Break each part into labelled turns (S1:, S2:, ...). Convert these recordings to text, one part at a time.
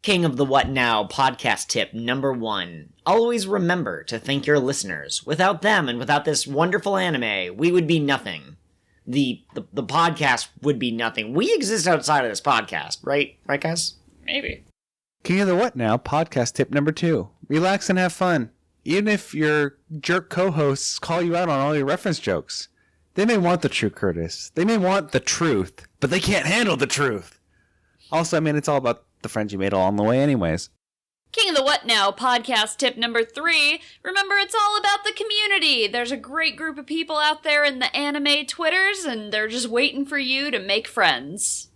S1: King of the What Now podcast tip number 1. Always remember to thank your listeners. Without them and without this wonderful anime, we would be nothing. The podcast would be nothing. We exist outside of this podcast, right? Right, guys?
S2: Maybe.
S3: King of the What Now podcast tip number 2. Relax and have fun. Even if your jerk co-hosts call you out on all your reference jokes. They may want the truth, Curtis. They may want the truth, but they can't handle the truth. Also, I mean, it's all about the friends you made along the way anyways.
S2: King of the What Now podcast tip number 3. Remember, it's all about the community. There's a great group of people out there in the anime Twitters, and they're just waiting for you to make friends.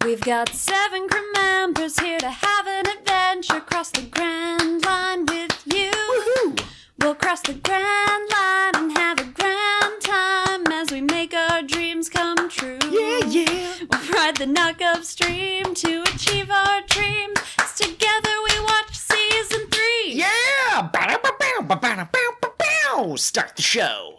S2: We've got 7 crew members here to have an adventure. Cross the Grand Line with you.
S1: Woohoo!
S2: We'll cross the Grand Line and have a grand time as we make our dreams come true.
S1: Yeah.
S2: We'll ride the knock-up stream to achieve our dreams. As together we watch season 3.
S1: Yeah! Ba-da-ba-bow, start the show.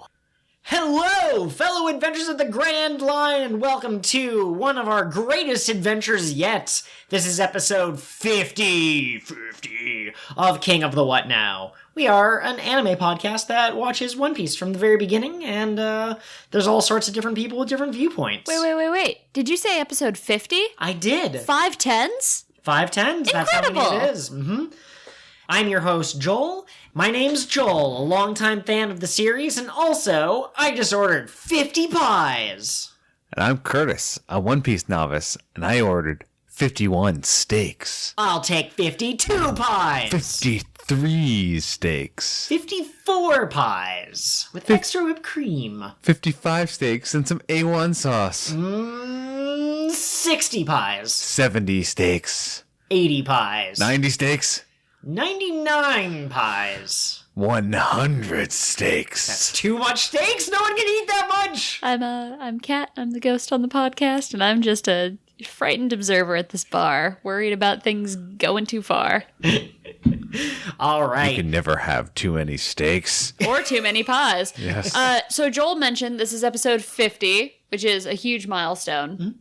S1: Hello, fellow adventurers of the Grand Line, and welcome to one of our greatest adventures yet. This is episode 50 of King of the What Now. We are an anime podcast that watches One Piece from the very beginning, and there's all sorts of different people with different viewpoints.
S2: Wait. Did you say episode 50?
S1: I did.
S2: 5 tens?
S1: 5 tens, that's how many it is. I'm your host, Joel. My name's Joel, a longtime fan of the series, and also, I just ordered 50 pies.
S3: And I'm Curtis, a One Piece novice, and I ordered 51 steaks.
S1: I'll take 52 pies.
S3: 53 steaks.
S1: 54 pies with extra whipped cream.
S3: 55 steaks and some A1 sauce.
S1: 60 pies.
S3: 70 steaks.
S1: 80 pies.
S3: 90 steaks.
S1: 99 pies.
S3: 100 steaks.
S1: That's too much steaks. No one can eat that much.
S2: I'm Kat. I'm the ghost on the podcast, and I'm just a frightened observer at this bar, worried about things going too far.
S1: All right.
S3: You can never have too many steaks.
S2: Or too many pies.
S3: Yes.
S2: So Joel mentioned this is episode 50, which is a huge milestone.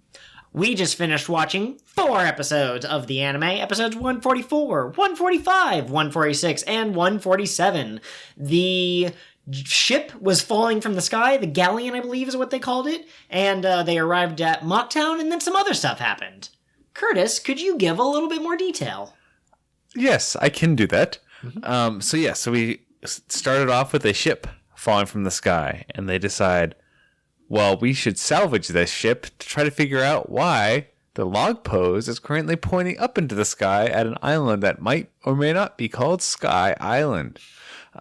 S1: We just finished watching 4 episodes of the anime, episodes 144, 145, 146, and 147. The ship was falling from the sky, the galleon, I believe is what they called it, and they arrived at Mocktown, and then some other stuff happened. Curtis, could you give a little bit more detail?
S3: Yes, I can do that. So we started off with a ship falling from the sky, and they decide, well, we should salvage this ship to try to figure out why the log pose is currently pointing up into the sky at an island that might or may not be called Sky Island.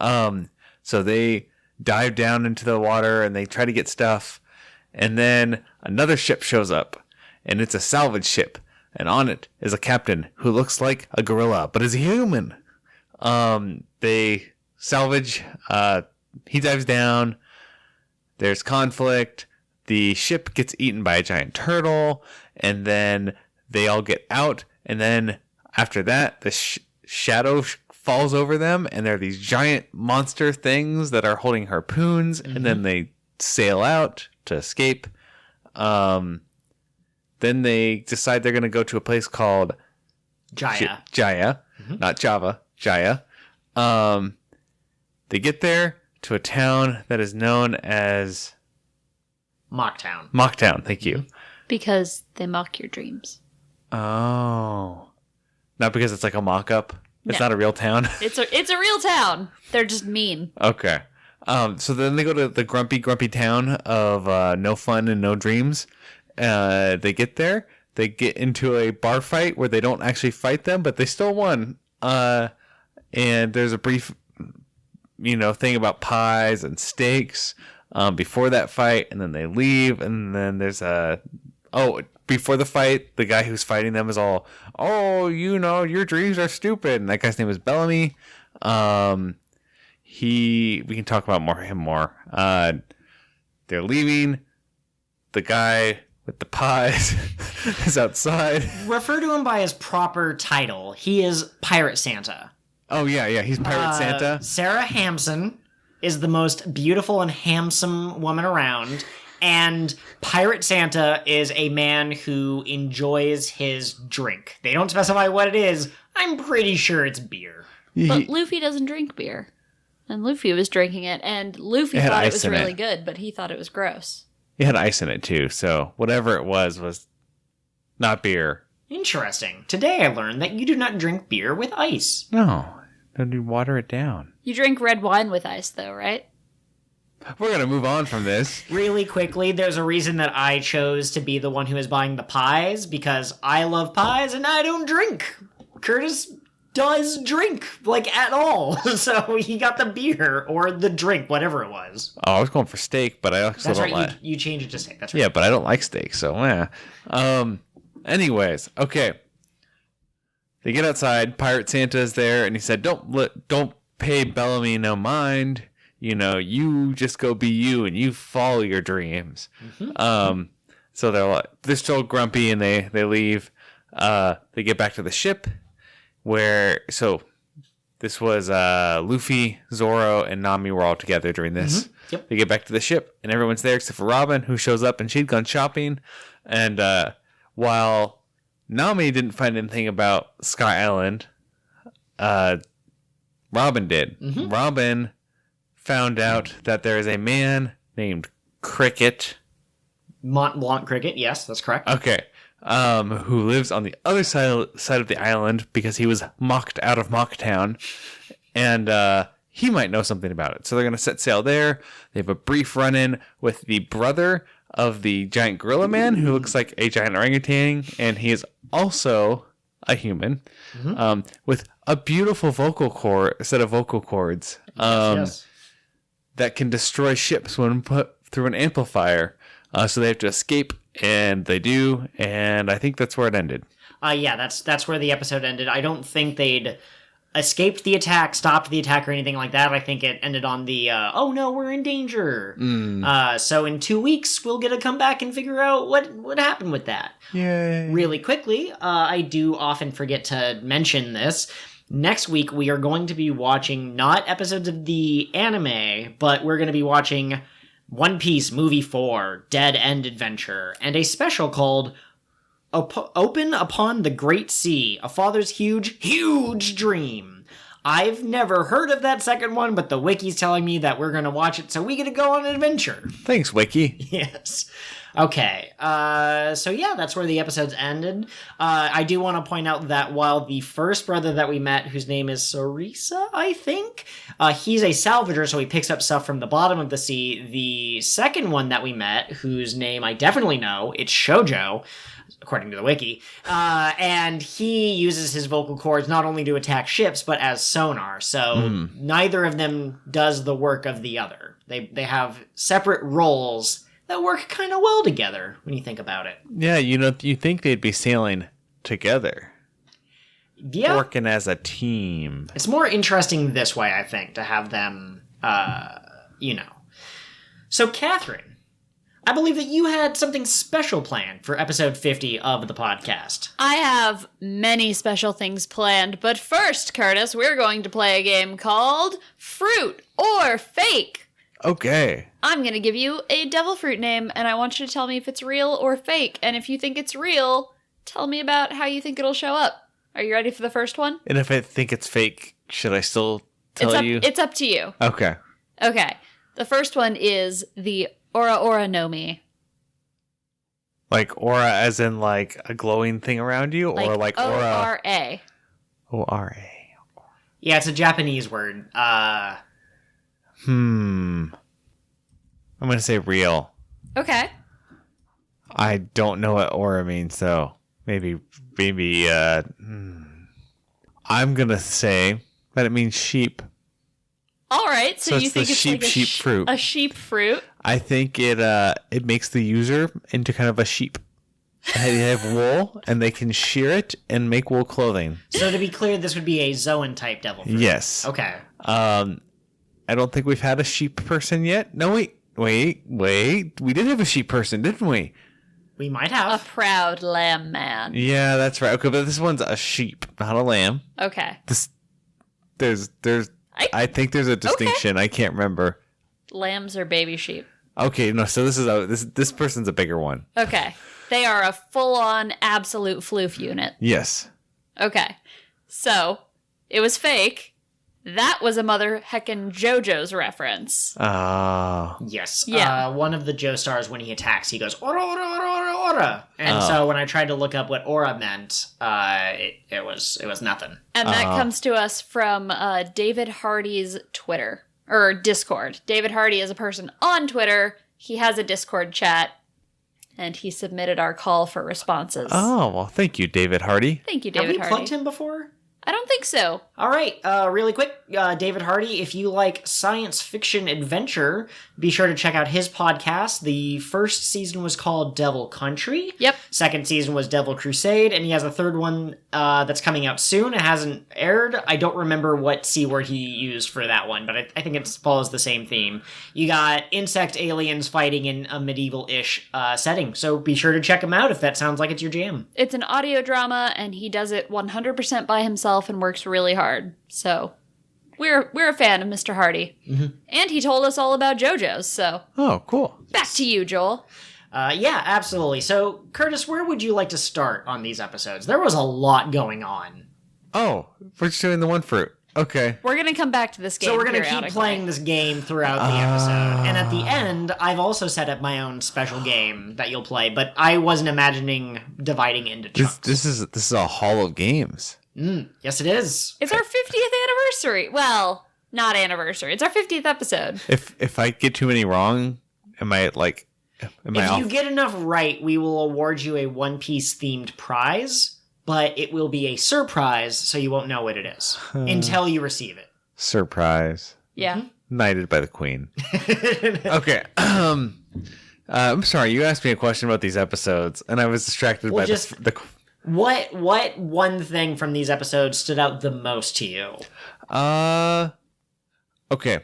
S3: So they dive down into the water and they try to get stuff. And then another ship shows up, and it's a salvage ship. And on it is a captain who looks like a gorilla, but is a human. They salvage. He dives down. There's conflict. The ship gets eaten by a giant turtle, and then they all get out. And then after that, the shadow falls over them, and there are these giant monster things that are holding harpoons, and then they sail out to escape. Then they decide they're going to go to a place called
S1: Jaya.
S3: Not Java, Jaya. They get there to a town that is known as
S1: Mocktown.
S3: Mocktown, thank you.
S2: Because they mock your dreams.
S3: Oh. Not because it's like a mock-up? It's not a real town?
S2: It's a real town. They're just mean.
S3: Okay. So then they go to the grumpy town of no fun and no dreams. They get there. They get into a bar fight where they don't actually fight them, but they still won. And there's a brief thing about pies and steaks before that fight, and then they leave, and then there's before the fight, the guy who's fighting them is all, your dreams are stupid, and that guy's name is Bellamy. We can talk about him more. They're leaving. The guy with the pies is outside.
S1: Refer to him by his proper title. He is Pirate Santa.
S3: Oh, yeah, he's Pirate Santa.
S1: Sarah Hamson is the most beautiful and handsome woman around, And Pirate Santa is a man who enjoys his drink. They don't specify what it is. I'm pretty sure it's beer.
S2: But Luffy doesn't drink beer. And Luffy was drinking it, and Luffy thought it was really good, but he thought it was gross.
S3: It had ice in it, too, so whatever it was not beer.
S1: Interesting. Today I learned that you do not drink beer with ice.
S3: No, don't you water it down.
S2: You drink red wine with ice, though, right?
S3: We're going to move on from this.
S1: Really quickly, there's a reason that I chose to be the one who is buying the pies, because I love pies and I don't drink. Curtis does drink, like, at all. So he got the beer, or the drink, whatever it was.
S3: Oh, I was going for steak, but I also
S1: That's
S3: don't
S1: right,
S3: like...
S1: you changed it to steak, that's right.
S3: Yeah, but I don't like steak, so anyways, okay. They get outside, Pirate Santa is there, and he said, don't pay Bellamy no mind. You know, you just go be you, and you follow your dreams. Mm-hmm. So they're still grumpy, and they leave. They get back to the ship, so this was Luffy, Zoro, and Nami were all together during this. Mm-hmm. Yep. They get back to the ship, and everyone's there except for Robin, who shows up, and she'd gone shopping. And while Nami didn't find anything about Sky Island, Robin did. Mm-hmm. Robin found out that there is a man named Cricket.
S1: Mont Blanc Cricket, yes, that's correct.
S3: Okay. Who lives on the other side of the island because he was mocked out of Mocktown. And he might know something about it. So they're going to set sail there. They have a brief run-in with the brother of the giant gorilla man who looks like a giant orangutan. And he is also a human with a beautiful set of vocal cords
S1: Yes.
S3: that can destroy ships when put through an amplifier. So they have to escape, and they do, and I think that's where it ended.
S1: Yeah, that's where the episode ended. I don't think they'd escaped the attack, stopped the attack, or anything like that. I think it ended on the, oh no, we're in danger. So in 2 weeks, we'll get to come back and figure out what happened with that.
S3: Yay.
S1: Really quickly, I do often forget to mention this. Next week, we are going to be watching not episodes of the anime, but we're going to be watching One Piece Movie 4, Dead End Adventure, and a special called Open Upon the Great Sea, a father's huge dream. I've never heard of that second one, but the wiki's telling me that we're going to watch it, so we get to go on an adventure.
S3: Thanks, Wiki.
S1: Yes. Okay, so yeah, that's where the episodes ended. I do want to point out that while the first brother that we met, whose name is Sarisa, I think, he's a salvager, so he picks up stuff from the bottom of the sea. The second one that we met, whose name I definitely know, it's Shoujo, according to the wiki, and he uses his vocal cords not only to attack ships, but as sonar, so neither of them does the work of the other. They have separate roles that work kind of well together when you think about it.
S3: Yeah, you think they'd be sailing together.
S1: Yeah.
S3: Working as a team.
S1: It's more interesting this way, I think, to have them, So, Catherine, I believe that you had something special planned for episode 50 of the podcast.
S2: I have many special things planned, but first, Curtis, we're going to play a game called Fruit or Fake.
S3: Okay.
S2: I'm going to give you a devil fruit name, and I want you to tell me if it's real or fake. And if you think it's real, tell me about how you think it'll show up. Are you ready for the first one?
S3: And if I think it's fake, should I still tell you?
S2: It's up to you.
S3: Okay.
S2: Okay. The first one is the Ora no Mi.
S3: Like aura as in like a glowing thing around you? Or like aura?
S2: O-R-A.
S3: O-R-A.
S1: Yeah, it's a Japanese word.
S3: I'm going to say real.
S2: Okay.
S3: I don't know what aura means, so maybe, I'm going to say that it means sheep.
S2: All right. So you
S3: it's
S2: think
S3: the
S2: it's
S3: sheep
S2: like
S3: fruit.
S2: a sheep fruit?
S3: I think it makes the user into kind of a sheep. They have wool, and they can shear it and make wool clothing.
S1: So to be clear, this would be a Zoan-type devil fruit.
S3: Yes.
S1: Okay.
S3: I don't think we've had a sheep person yet. No, wait. We did have a sheep person, didn't we?
S1: We might
S2: A
S1: have.
S2: proud lamb man.
S3: Yeah, that's right. Okay, but this one's a sheep, not a lamb.
S2: Okay.
S3: I think there's a distinction. I can't remember.
S2: Lambs are baby sheep.
S3: Okay, no. So this person's a bigger one.
S2: Okay. They are a full-on absolute floof unit.
S3: Yes.
S2: Okay. So, it was fake. That was a mother heckin' JoJo's reference.
S3: Oh.
S1: Yes.
S2: Yeah.
S1: One of the Joestars, when he attacks, he goes, "Ora, ora, ora, ora, ora." And so when I tried to look up what aura meant, it was nothing.
S2: And that comes to us from David Hardy's Twitter. Or Discord. David Hardy is a person on Twitter. He has a Discord chat. And he submitted our call for responses.
S3: Oh, well, thank you, David Hardy.
S2: Thank you,
S1: Have
S2: David
S1: we
S2: Hardy.
S1: plugged him before?
S2: I don't think so.
S1: All right, really quick, David Hardy, if you like science fiction adventure, be sure to check out his podcast. The first season was called Devil Country.
S2: Yep.
S1: Second season was Devil Crusade, and he has a third one that's coming out soon. It hasn't aired. I don't remember what C word he used for that one, but I think it follows the same theme. You got insect aliens fighting in a medieval-ish setting, so be sure to check him out if that sounds like it's your jam.
S2: It's an audio drama, and he does it 100% by himself and works really hard. So we're a fan of Mr. Hardy. Mm-hmm. And he told us all about JoJo's, so
S3: Oh, cool.
S2: back to you, Joel.
S1: Yeah, absolutely. So, Curtis, where would you like to start on these episodes? There was a lot going on.
S3: Oh, we're just doing the one fruit. Okay.
S2: We're going to come back to this game
S1: So we're going to keep
S2: periodically.
S1: playing this game throughout the episode. And at the end, I've also set up my own special game that you'll play, but I wasn't imagining dividing into chunks.
S3: This is a hall of games.
S1: Yes, it is.
S2: It's our 50th anniversary. Well, not anniversary. It's our 50th episode.
S3: If I get too many wrong, am I
S1: If
S3: off?
S1: you get enough right, we will award you a One Piece themed prize, but it will be a surprise, so you won't know what it is until you receive it.
S3: Surprise.
S2: Yeah.
S3: Knighted by the queen. Okay. I'm sorry. You asked me a question about these episodes, and I was distracted by the.
S1: What one thing from these episodes stood out the most to you?
S3: Okay.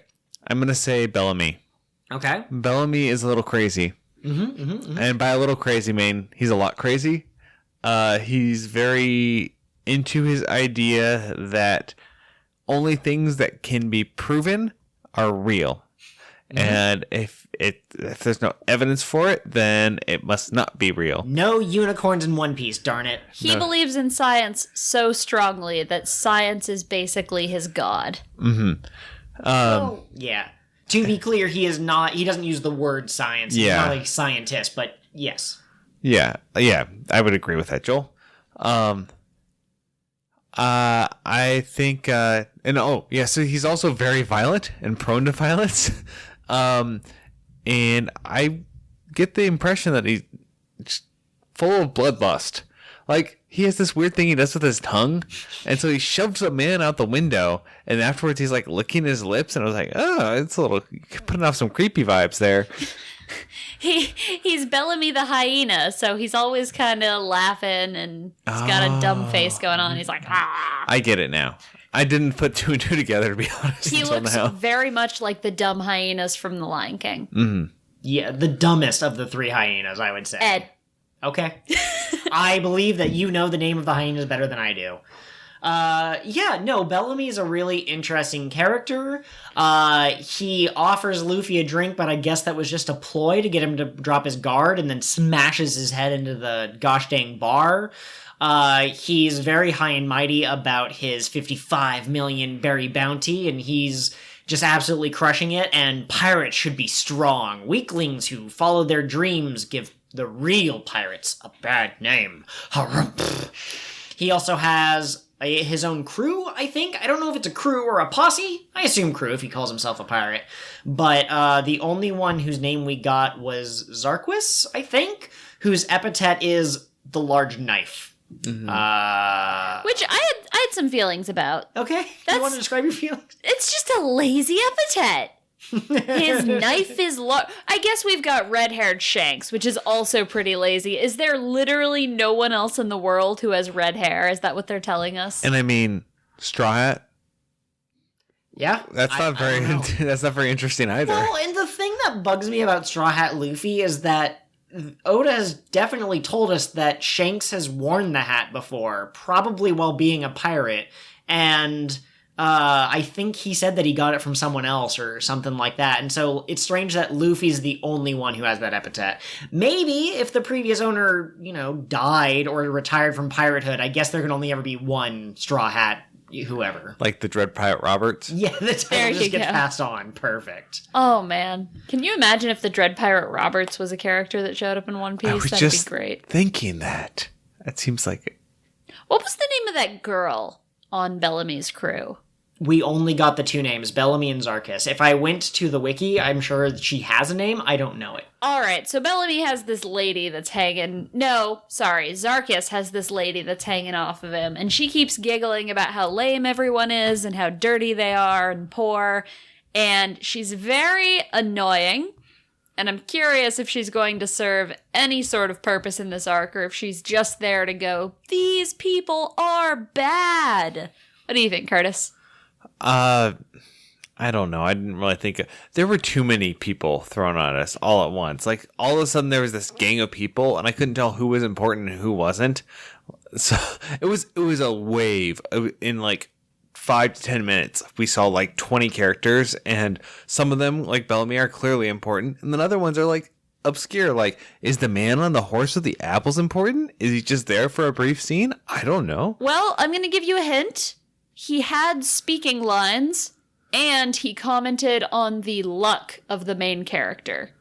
S3: I'm gonna say Bellamy.
S1: Okay.
S3: Bellamy is a little crazy. And by a little crazy, man, he's a lot crazy. He's very into his idea that only things that can be proven are real. And if there's no evidence for it, then it must not be real.
S1: No unicorns in One Piece, darn it.
S2: He believes in science so strongly that science is basically his god.
S1: Yeah. To be clear, he doesn't use the word science. He's
S3: Yeah.
S1: not a scientist, but yes.
S3: Yeah, I would agree with that, Joel. I think, so he's also very violent and prone to violence. And I get the impression that he's just full of bloodlust. Like, he has this weird thing he does with his tongue, and so he shoves a man out the window, and afterwards he's like licking his lips, and I was like, oh, it's a little putting off some creepy vibes there.
S2: He's Bellamy the Hyena, so he's always kind of laughing, and he's got a dumb face going on. He's like, ah.
S3: I get it now. I didn't put two and two together, to be honest.
S2: He
S3: until
S2: looks
S3: now.
S2: very much like the dumb hyenas from The Lion King.
S3: Mm-hmm.
S1: Yeah, the dumbest of the three hyenas, I would say.
S2: Ed.
S1: Okay. I believe that you know the name of the hyenas better than I do. Bellamy is a really interesting character. He offers Luffy a drink, but I guess that was just a ploy to get him to drop his guard and then smashes his head into the gosh dang bar. He's very high and mighty about his 55 million berry bounty, and he's just absolutely crushing it, and pirates should be strong. Weaklings who follow their dreams give the real pirates a bad name. He also has his own crew, I think. I don't know if it's a crew or a posse. I assume crew if he calls himself a pirate. But the only one whose name we got was Zarquis, I think, whose epithet is the large knife.
S2: Which I had some feelings about.
S1: Okay, you want to describe your feelings?
S2: It's just a lazy epithet. His knife is I guess we've got red-haired Shanks, which is also pretty lazy. Is there literally no one else in the world who has red hair? Is that what they're telling us?
S3: And I mean, Straw Hat.
S1: Yeah,
S3: That's not very interesting either.
S1: Well, and the thing that bugs me about Straw Hat Luffy is that Oda has definitely told us that Shanks has worn the hat before, probably while being a pirate, and I think he said that he got it from someone else or something like that. And so it's strange that Luffy's the only one who has that epithet. Maybe if the previous owner, died or retired from piratehood, I guess there can only ever be one Straw Hat, whoever.
S3: Like the Dread Pirate Roberts?
S1: Yeah, the title just gets passed on. Perfect.
S2: Oh, man. Can you imagine if the Dread Pirate Roberts was a character that showed up in One Piece? That'd be great.
S3: Thinking that. That seems like it.
S2: What was the name of that girl on Bellamy's crew?
S1: We only got the two names, Bellamy and Zarkis. If I went to the wiki, I'm sure that she has a name. I don't know it.
S2: All right, so Bellamy has this lady that's hanging... No, sorry, Zarkis has this lady that's hanging off of him, and she keeps giggling about how lame everyone is and how dirty they are and poor, and she's very annoying, and I'm curious if she's going to serve any sort of purpose in this arc, or if she's just there to go, these people are bad. What do you think, Curtis?
S3: I don't know. I didn't really think there were too many people thrown at us all at once. Like all of a sudden there was this gang of people and I couldn't tell who was important and who wasn't. So it was a wave in like 5 to 10 minutes. We saw like 20 characters and some of them like Bellamy are clearly important. And then other ones are like obscure. Like, is the man on the horse with the apples important? Is he just there for a brief scene? I don't know.
S2: Well, I'm going to give you a hint. He had speaking lines, and he commented on the luck of the main character,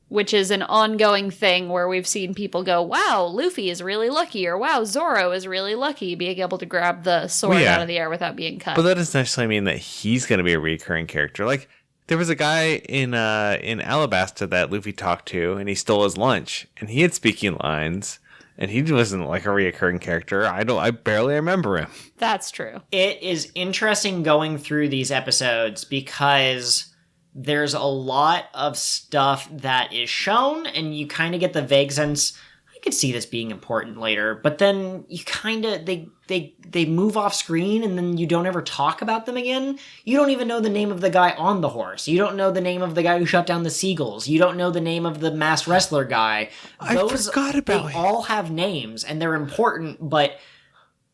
S2: which is an ongoing thing where we've seen people go, wow, Luffy is really lucky, or wow, Zoro is really lucky being able to grab the sword out of the air without being cut.
S3: But that doesn't necessarily mean that he's going to be a recurring character. Like, there was a guy in Alabasta that Luffy talked to, and he stole his lunch, and he had speaking lines. And he wasn't like a reoccurring character. I barely remember him.
S2: That's true.
S1: It is interesting going through these episodes because there's a lot of stuff that is shown and you kind of get the vague sense, I could see this being important later, but then you kind of, they move off screen and then you don't ever talk about them again. You don't even know the name of the guy on the horse. You don't know the name of the guy who shut down the seagulls. You don't know the name of the masked wrestler guy.
S3: I forgot about
S1: They all have names and they're important, but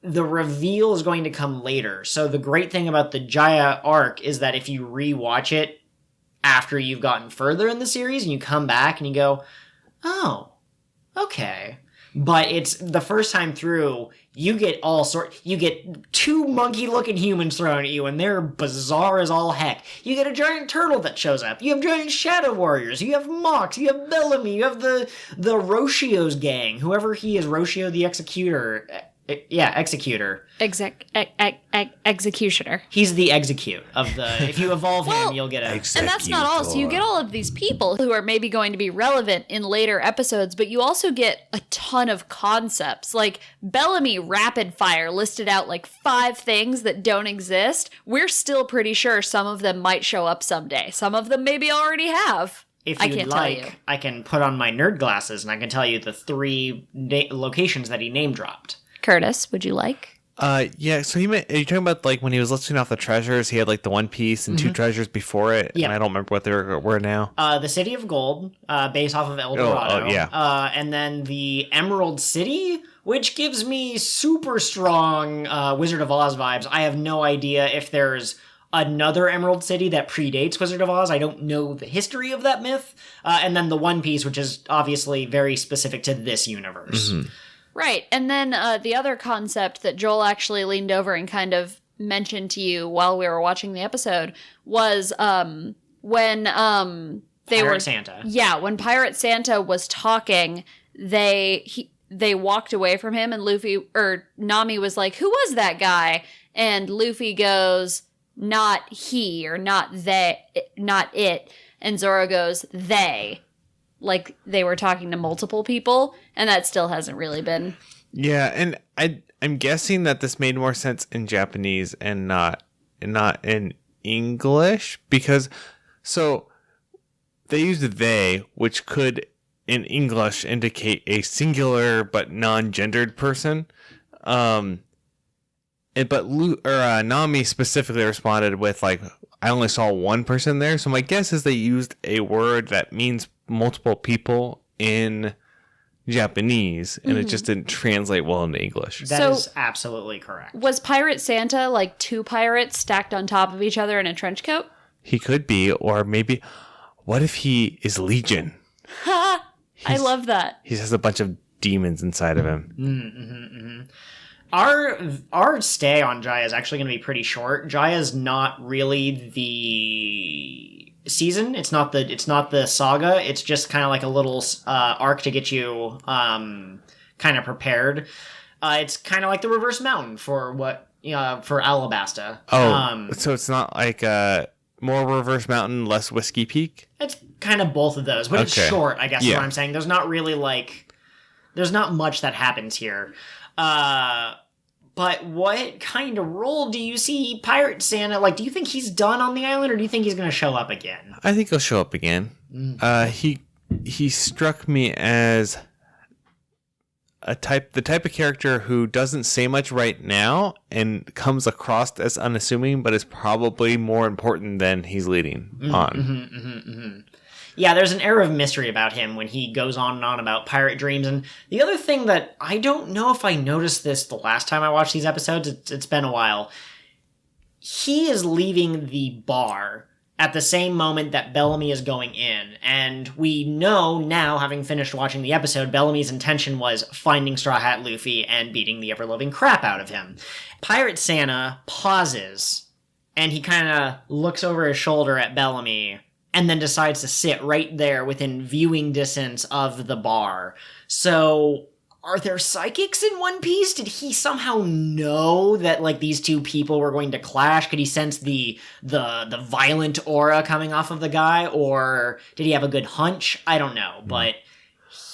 S1: the reveal is going to come later. So the great thing about the Jaya arc is that if you rewatch it after you've gotten further in the series and you come back and you go, oh, okay. But it's the first time through, you get you get 2 monkey-looking humans thrown at you, and they're bizarre as all heck. You get a giant turtle that shows up. You have giant shadow warriors. You have Mox. You have Bellamy. You have the Roshio's gang. Whoever he is, Roshio the Executor. Yeah, Executor.
S2: Executioner.
S1: He's the execute of the... If you evolve him, you'll get a...
S2: And that's not all. So you get all of these people who are maybe going to be relevant in later episodes, but you also get a ton of concepts. Like Bellamy rapid fire listed out like 5 things that don't exist. We're still pretty sure some of them might show up someday. Some of them maybe already have.
S1: If you'd like, I can put on my nerd glasses and I can tell you the 3 locations that he name dropped.
S2: Curtis, would you like?
S3: Yeah, so are you talking about like when he was listing off the treasures, he had like the one piece and 2 treasures before it, and I don't remember what they were now.
S1: The City of Gold, based off of El Dorado.
S3: Yeah.
S1: And then the Emerald City, which gives me super strong Wizard of Oz vibes. I have no idea if there's another Emerald City that predates Wizard of Oz. I don't know the history of that myth. And then the One Piece, which is obviously very specific to this universe. Mm-hmm.
S2: Right, and then the other concept that Joel actually leaned over and kind of mentioned to you while we were watching the episode was when
S1: Pirate Santa.
S2: Yeah, when Pirate Santa was talking, they walked away from him, and Nami was like, "Who was that guy?" And Luffy goes, "Not he," or "Not they," not it, and Zoro goes, "They." Like they were talking to multiple people, and that still hasn't really been.
S3: Yeah, and I'm guessing that this made more sense in Japanese and not in English, because so they used "they," which could in English indicate a singular but non-gendered person. But Nami specifically responded with like, "I only saw one person there." So my guess is they used a word that means multiple people in Japanese, and it just didn't translate well into English.
S1: That is absolutely correct.
S2: Was Pirate Santa like two pirates stacked on top of each other in a trench coat?
S3: He could be, or maybe, what if he is Legion?
S2: Ha! I love that.
S3: He has a bunch of demons inside of him.
S1: Our stay on Jaya is actually going to be pretty short. Jaya's not really the season. It's not the saga. It's just kind of like a little arc to get you kind of prepared. It's kind of like the Reverse Mountain for Alabasta.
S3: So it's not like more Reverse Mountain, less Whiskey Peak?
S1: It's kind of both of those, but it's short, I guess is what I'm saying. There's not really there's not much that happens here. But what kind of role do you see Pirate Santa? Like, do you think he's done on the island, or do you think he's going to show up again?
S3: I think he'll show up again. He struck me as the type of character who doesn't say much right now and comes across as unassuming, but is probably more important than he's leading on.
S1: Yeah, there's an air of mystery about him when he goes on and on about pirate dreams. And the other thing that I don't know if I noticed this the last time I watched these episodes, it's been a while. He is leaving the bar at the same moment that Bellamy is going in. And we know now, having finished watching the episode, Bellamy's intention was finding Straw Hat Luffy and beating the ever-loving crap out of him. Pirate Santa pauses, and he kind of looks over his shoulder at Bellamy, and then decides to sit right there within viewing distance of the bar. So, are there psychics in One Piece? Did he somehow know that, like, these two people were going to clash? Could he sense the violent aura coming off of the guy? Or did he have a good hunch? I don't know. But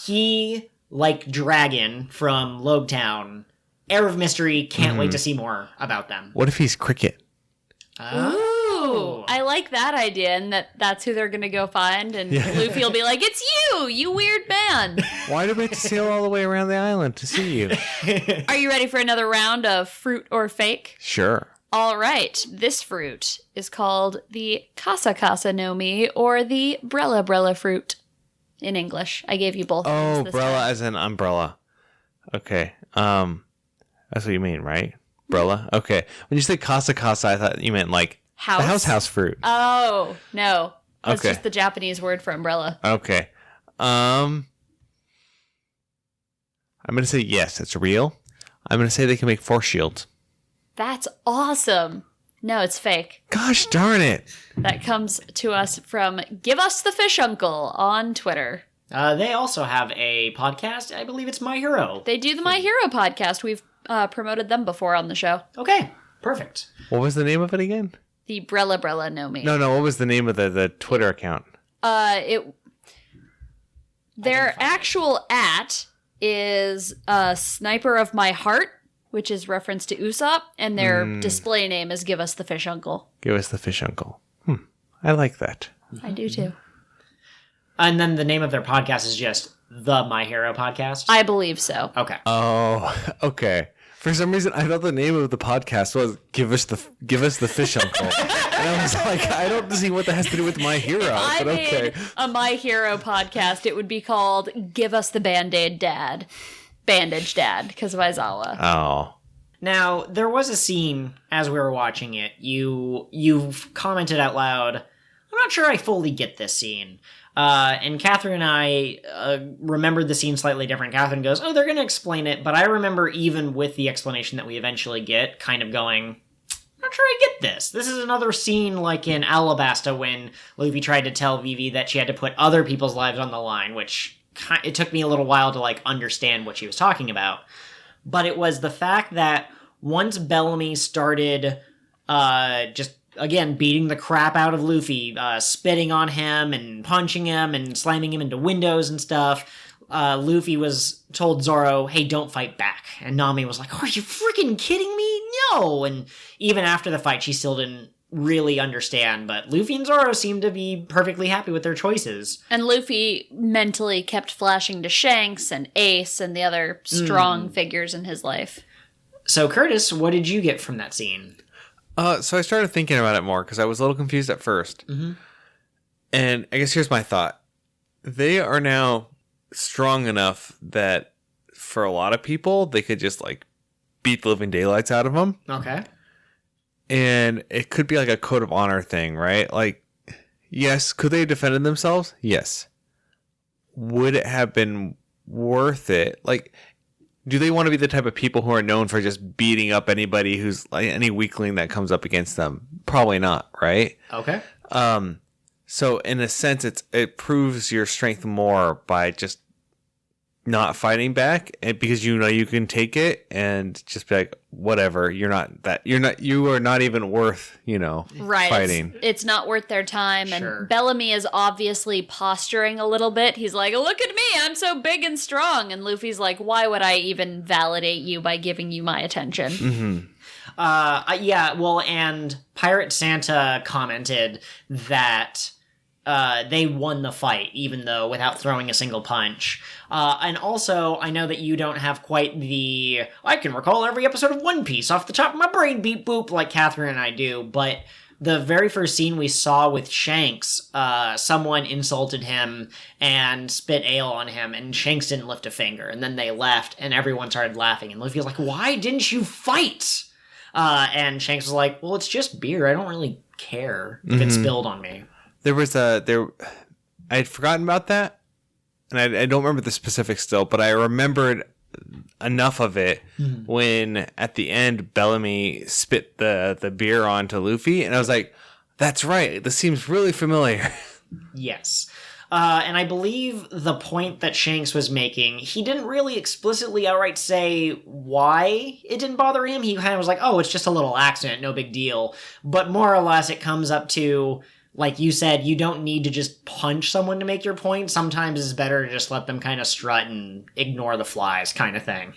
S1: he, like Dragon from Logetown, air of mystery, can't wait to see more about them.
S3: What if he's Cricket?
S2: Ooh, I like that idea, and that's who they're gonna go find, and Luffy will be like, "It's you weird man."
S3: Why do we have to sail all the way around the island to see you?
S2: Are you ready for another round of fruit or fake?
S3: Sure.
S2: All right, this fruit is called the Casa Casa no Mi, or the Brella Brella fruit in English. I gave you both.
S3: Oh,
S2: this
S3: Brella
S2: time.
S3: as an umbrella. Okay. That's what you mean, right? Brella? Okay. When you say Casa Casa, I thought you meant like
S2: house?
S3: the house fruit.
S2: Oh, no. That's
S3: Okay.
S2: just the Japanese word for umbrella.
S3: Okay. I'm going to say yes, it's real. I'm going to say they can make force shields.
S2: That's awesome. No, it's fake.
S3: Gosh darn it.
S2: That comes to us from Give Us the Fish Uncle on Twitter.
S1: They also have a podcast. I believe it's My Hero.
S2: They do the My Hero podcast. We've promoted them before on the show.
S1: Okay, perfect.
S3: What was the name of it again?
S2: The Brella Brella no Mi.
S3: No, what was the name of the Twitter account?
S2: Their actual @ is Sniper of My Heart, which is reference to Usopp, and their display name is Give Us the Fish Uncle.
S3: Give us the fish uncle. I like that.
S2: I do too.
S1: And then the name of their podcast is just The My Hero Podcast?
S2: I believe so.
S1: Okay.
S3: Oh, okay. For some reason, I thought the name of the podcast was "Give Us the Fish Uncle," and I was like, I don't see what that has to do with My Hero.
S2: I
S3: But okay.
S2: made a My Hero podcast. It would be called Give Us the Band-Aid Dad. Bandage Dad, because of Aizawa.
S3: Oh,
S1: Now, there was a scene, as we were watching it, you've commented out loud, I'm not sure I fully get this scene. And Catherine and I remembered the scene slightly different. Catherine goes, oh, they're going to explain it. But I remember even with the explanation that we eventually get, kind of going, I'm not sure I get this. This is another scene like in Alabasta when Luffy tried to tell Vivi that she had to put other people's lives on the line, which it took me a little while to like understand what she was talking about. But it was the fact that once Bellamy started just again, beating the crap out of Luffy, spitting on him and punching him and slamming him into windows and stuff. Luffy told Zoro, hey, don't fight back. And Nami was like, oh, are you freaking kidding me? No! And even after the fight, she still didn't really understand. But Luffy and Zoro seemed to be perfectly happy with their choices.
S2: And Luffy mentally kept flashing to Shanks and Ace and the other strong figures in his life.
S1: So, Curtis, what did you get from that scene?
S3: So I started thinking about it more because I was a little confused at first. Mm-hmm. And I guess here's my thought. They are now strong enough that for a lot of people, they could just like beat the living daylights out of them.
S1: Okay.
S3: And it could be like a code of honor thing, right? Like, yes, could they have defended themselves? Yes. Would it have been worth it? Like, do they want to be the type of people who are known for just beating up anybody who's like any weakling that comes up against them? Probably not, right?
S1: Okay.
S3: So in a sense, it proves your strength more by just not fighting back, and because you know you can take it and just be like, whatever, you are not even worth,
S2: right,
S3: fighting.
S2: It's not worth their time.
S1: Sure.
S2: And Bellamy is obviously posturing a little bit. He's like, look at me, I'm so big and strong. And Luffy's like, why would I even validate you by giving you my attention?
S3: Mm-hmm.
S1: Yeah, well, and Pirate Santa commented that they won the fight, even though without throwing a single punch. And also, I know that you don't have quite I can recall every episode of One Piece off the top of my brain, beep boop, like Catherine and I do, but the very first scene we saw with Shanks, someone insulted him and spit ale on him, and Shanks didn't lift a finger, and then they left, and everyone started laughing, and Luffy was like, why didn't you fight? And Shanks was like, well, it's just beer, I don't really care if it's spilled on me.
S3: I had forgotten about that, and I don't remember the specifics still, but I remembered enough of it when at the end Bellamy spit the beer onto Luffy, and I was like, that's right, this seems really familiar.
S1: Yes. And I believe the point that Shanks was making, he didn't really explicitly outright say why it didn't bother him. He kind of was like, oh, it's just a little accident, no big deal. But more or less it comes up to, like you said, you don't need to just punch someone to make your point. Sometimes it's better to just let them kind of strut and ignore the flies kind of thing.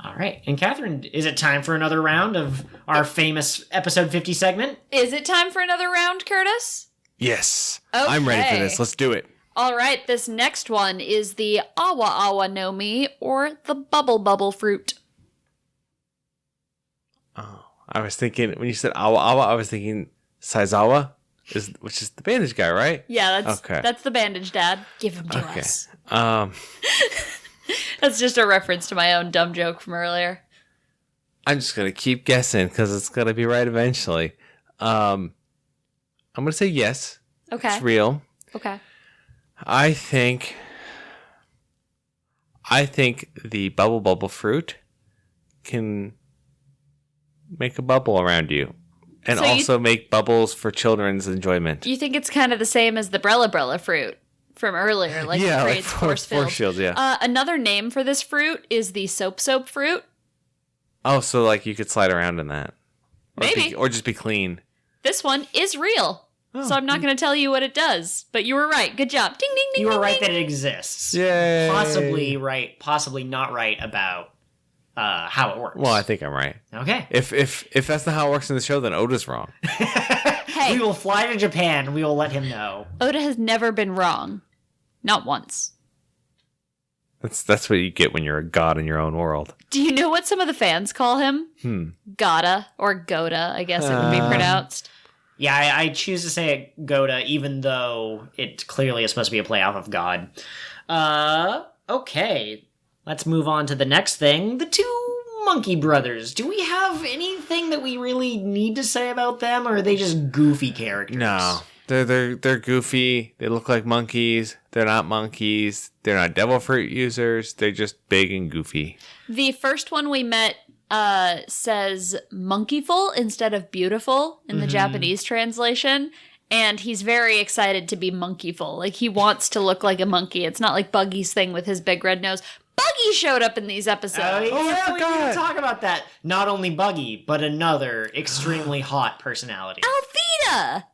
S1: All right. And Catherine, is it time for another round of our famous episode 50 segment?
S2: Is it time for another round, Curtis?
S3: Yes.
S2: Okay.
S3: I'm ready for this. Let's do it.
S2: All right, this next one is the Awa Awa no Mi, or the Bubble Bubble fruit.
S3: Oh, I was thinking, when you said Awa Awa, I was thinking Saizawa, which is the bandage guy, right?
S2: Yeah, that's the bandage dad. Give him to us. That's just a reference to my own dumb joke from earlier.
S3: I'm just going to keep guessing because it's going to be right eventually. I'm going to say yes.
S2: Okay.
S3: It's real.
S2: Okay.
S3: I think the bubble bubble fruit can make a bubble around you. And
S2: So
S3: also make bubbles for children's enjoyment.
S2: You think it's kind of the same as the Brella Brella fruit from earlier, like
S3: yeah,
S2: it
S3: like
S2: creates force field.
S3: Force shields, yeah.
S2: Another name for this fruit is the soap fruit.
S3: Oh, so like you could slide around in that.
S2: Maybe.
S3: Or just be clean.
S2: This one is real. So I'm not going to tell you what it does, but you were right. Good job. Ding, ding, ding,
S1: You were
S2: ding,
S1: right
S2: ding.
S1: that it exists.
S3: Yay.
S1: Possibly right, possibly not right about how it works.
S3: Well, I think I'm right.
S1: Okay.
S3: If that's not how it works in the show, then Oda's wrong.
S2: Hey,
S1: We will fly to Japan and we will let him know.
S2: Oda has never been wrong. Not once.
S3: That's what you get when you're a god in your own world.
S2: Do you know what some of the fans call him? Goda, or Goda, I guess it would be pronounced.
S1: Yeah, I choose to say it Goda, even though it clearly is supposed to be a play off of God. Okay. Let's move on to the next thing. The two Monkey Brothers. Do we have anything that we really need to say about them, or are they just goofy characters?
S3: No. They're goofy. They look like monkeys. They're not monkeys. They're not devil fruit users. They're just big and goofy.
S2: The first one we met says monkeyful instead of beautiful in the Japanese translation. And he's very excited to be monkeyful. Like, he wants to look like a monkey. It's not like Buggy's thing with his big red nose. Buggy showed up in these episodes.
S1: Oh, yeah,
S3: I
S1: we need
S3: forgot.
S1: to talk about that. Not only Buggy, but another extremely hot personality.
S2: Althea!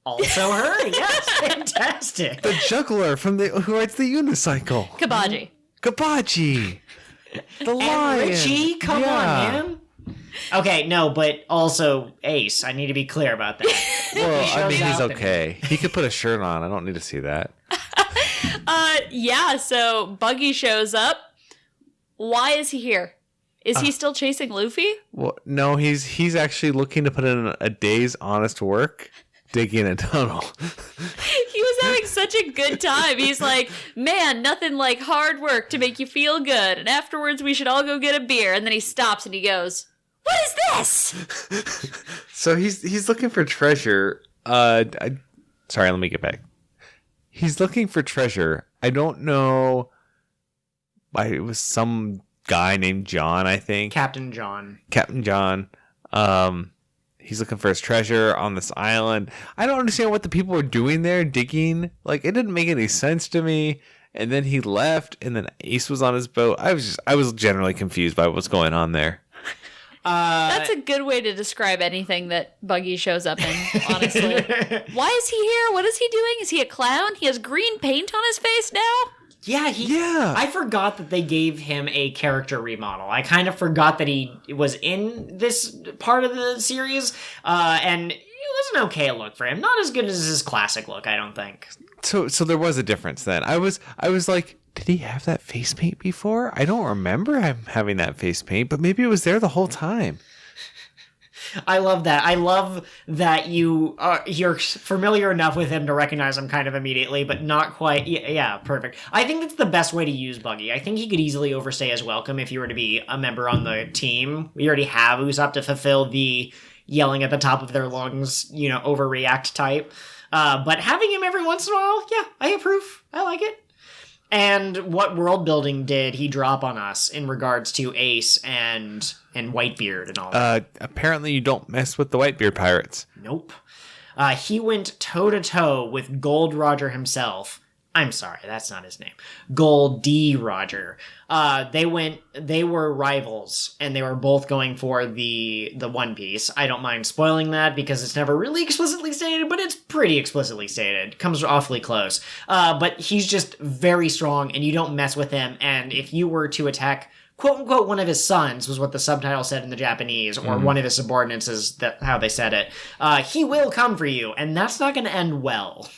S1: Also her, yes, fantastic.
S3: The juggler from who rides the unicycle.
S2: Kabaji.
S3: Kabaji. The
S1: And
S3: lion.
S1: Richie, come on, man. Okay, no, but also Ace. I need to be clear about that.
S3: Well,
S1: He
S3: I mean,
S1: shows
S3: he's
S1: up
S3: okay. He could put a shirt on. I don't need to see that.
S2: Yeah, so Buggy shows up. Why is he here? Is he still chasing Luffy?
S3: Well, no, he's actually looking to put in a day's honest work digging a tunnel.
S2: He was was having such a good time. He's like, man, nothing like hard work to make you feel good. And afterwards, we should all go get a beer. And then he stops and he goes, what is this?
S3: So he's looking for treasure. Sorry, let me get back. He's looking for treasure. I don't know. It was some guy named John, I think.
S1: Captain John.
S3: He's looking for his treasure on this island. I don't understand what the people were doing there, digging. Like, it didn't make any sense to me. And then he left, and then Ace was on his boat. I was generally confused by what's going on there.
S2: That's a good way to describe anything that Buggy shows up in, honestly. Why is he here? What is he doing? Is he a clown? He has green paint on his face now?
S1: Yeah, I forgot that they gave him a character remodel. I kind of forgot that he was in this part of the series, and it was an okay look for him. Not as good as his classic look, I don't think.
S3: So there was a difference then. I was like, did he have that face paint before? I don't remember him having that face paint, but maybe it was there the whole time.
S1: I love that. I love that you're familiar enough with him to recognize him kind of immediately, but not quite. Yeah, perfect. I think that's the best way to use Buggy. I think he could easily overstay his welcome if you were to be a member on the team. We already have Usopp to fulfill the yelling at the top of their lungs, overreact type. But having him every once in a while, yeah, I approve. I like it. And what world building did he drop on us in regards to Ace and Whitebeard and all that?
S3: Apparently you don't mess with the Whitebeard pirates.
S1: Nope. He went toe-to-toe with Gold Roger himself. I'm sorry, that's not his name. Gold D. Roger. They were rivals, and they were both going for the One Piece. I don't mind spoiling that because it's never really explicitly stated, but it's pretty explicitly stated. Comes awfully close. But he's just very strong, and you don't mess with him, and if you were to attack quote-unquote one of his sons, was what the subtitle said in the Japanese, or one of his subordinates is how they said it, he will come for you, and that's not going to end well.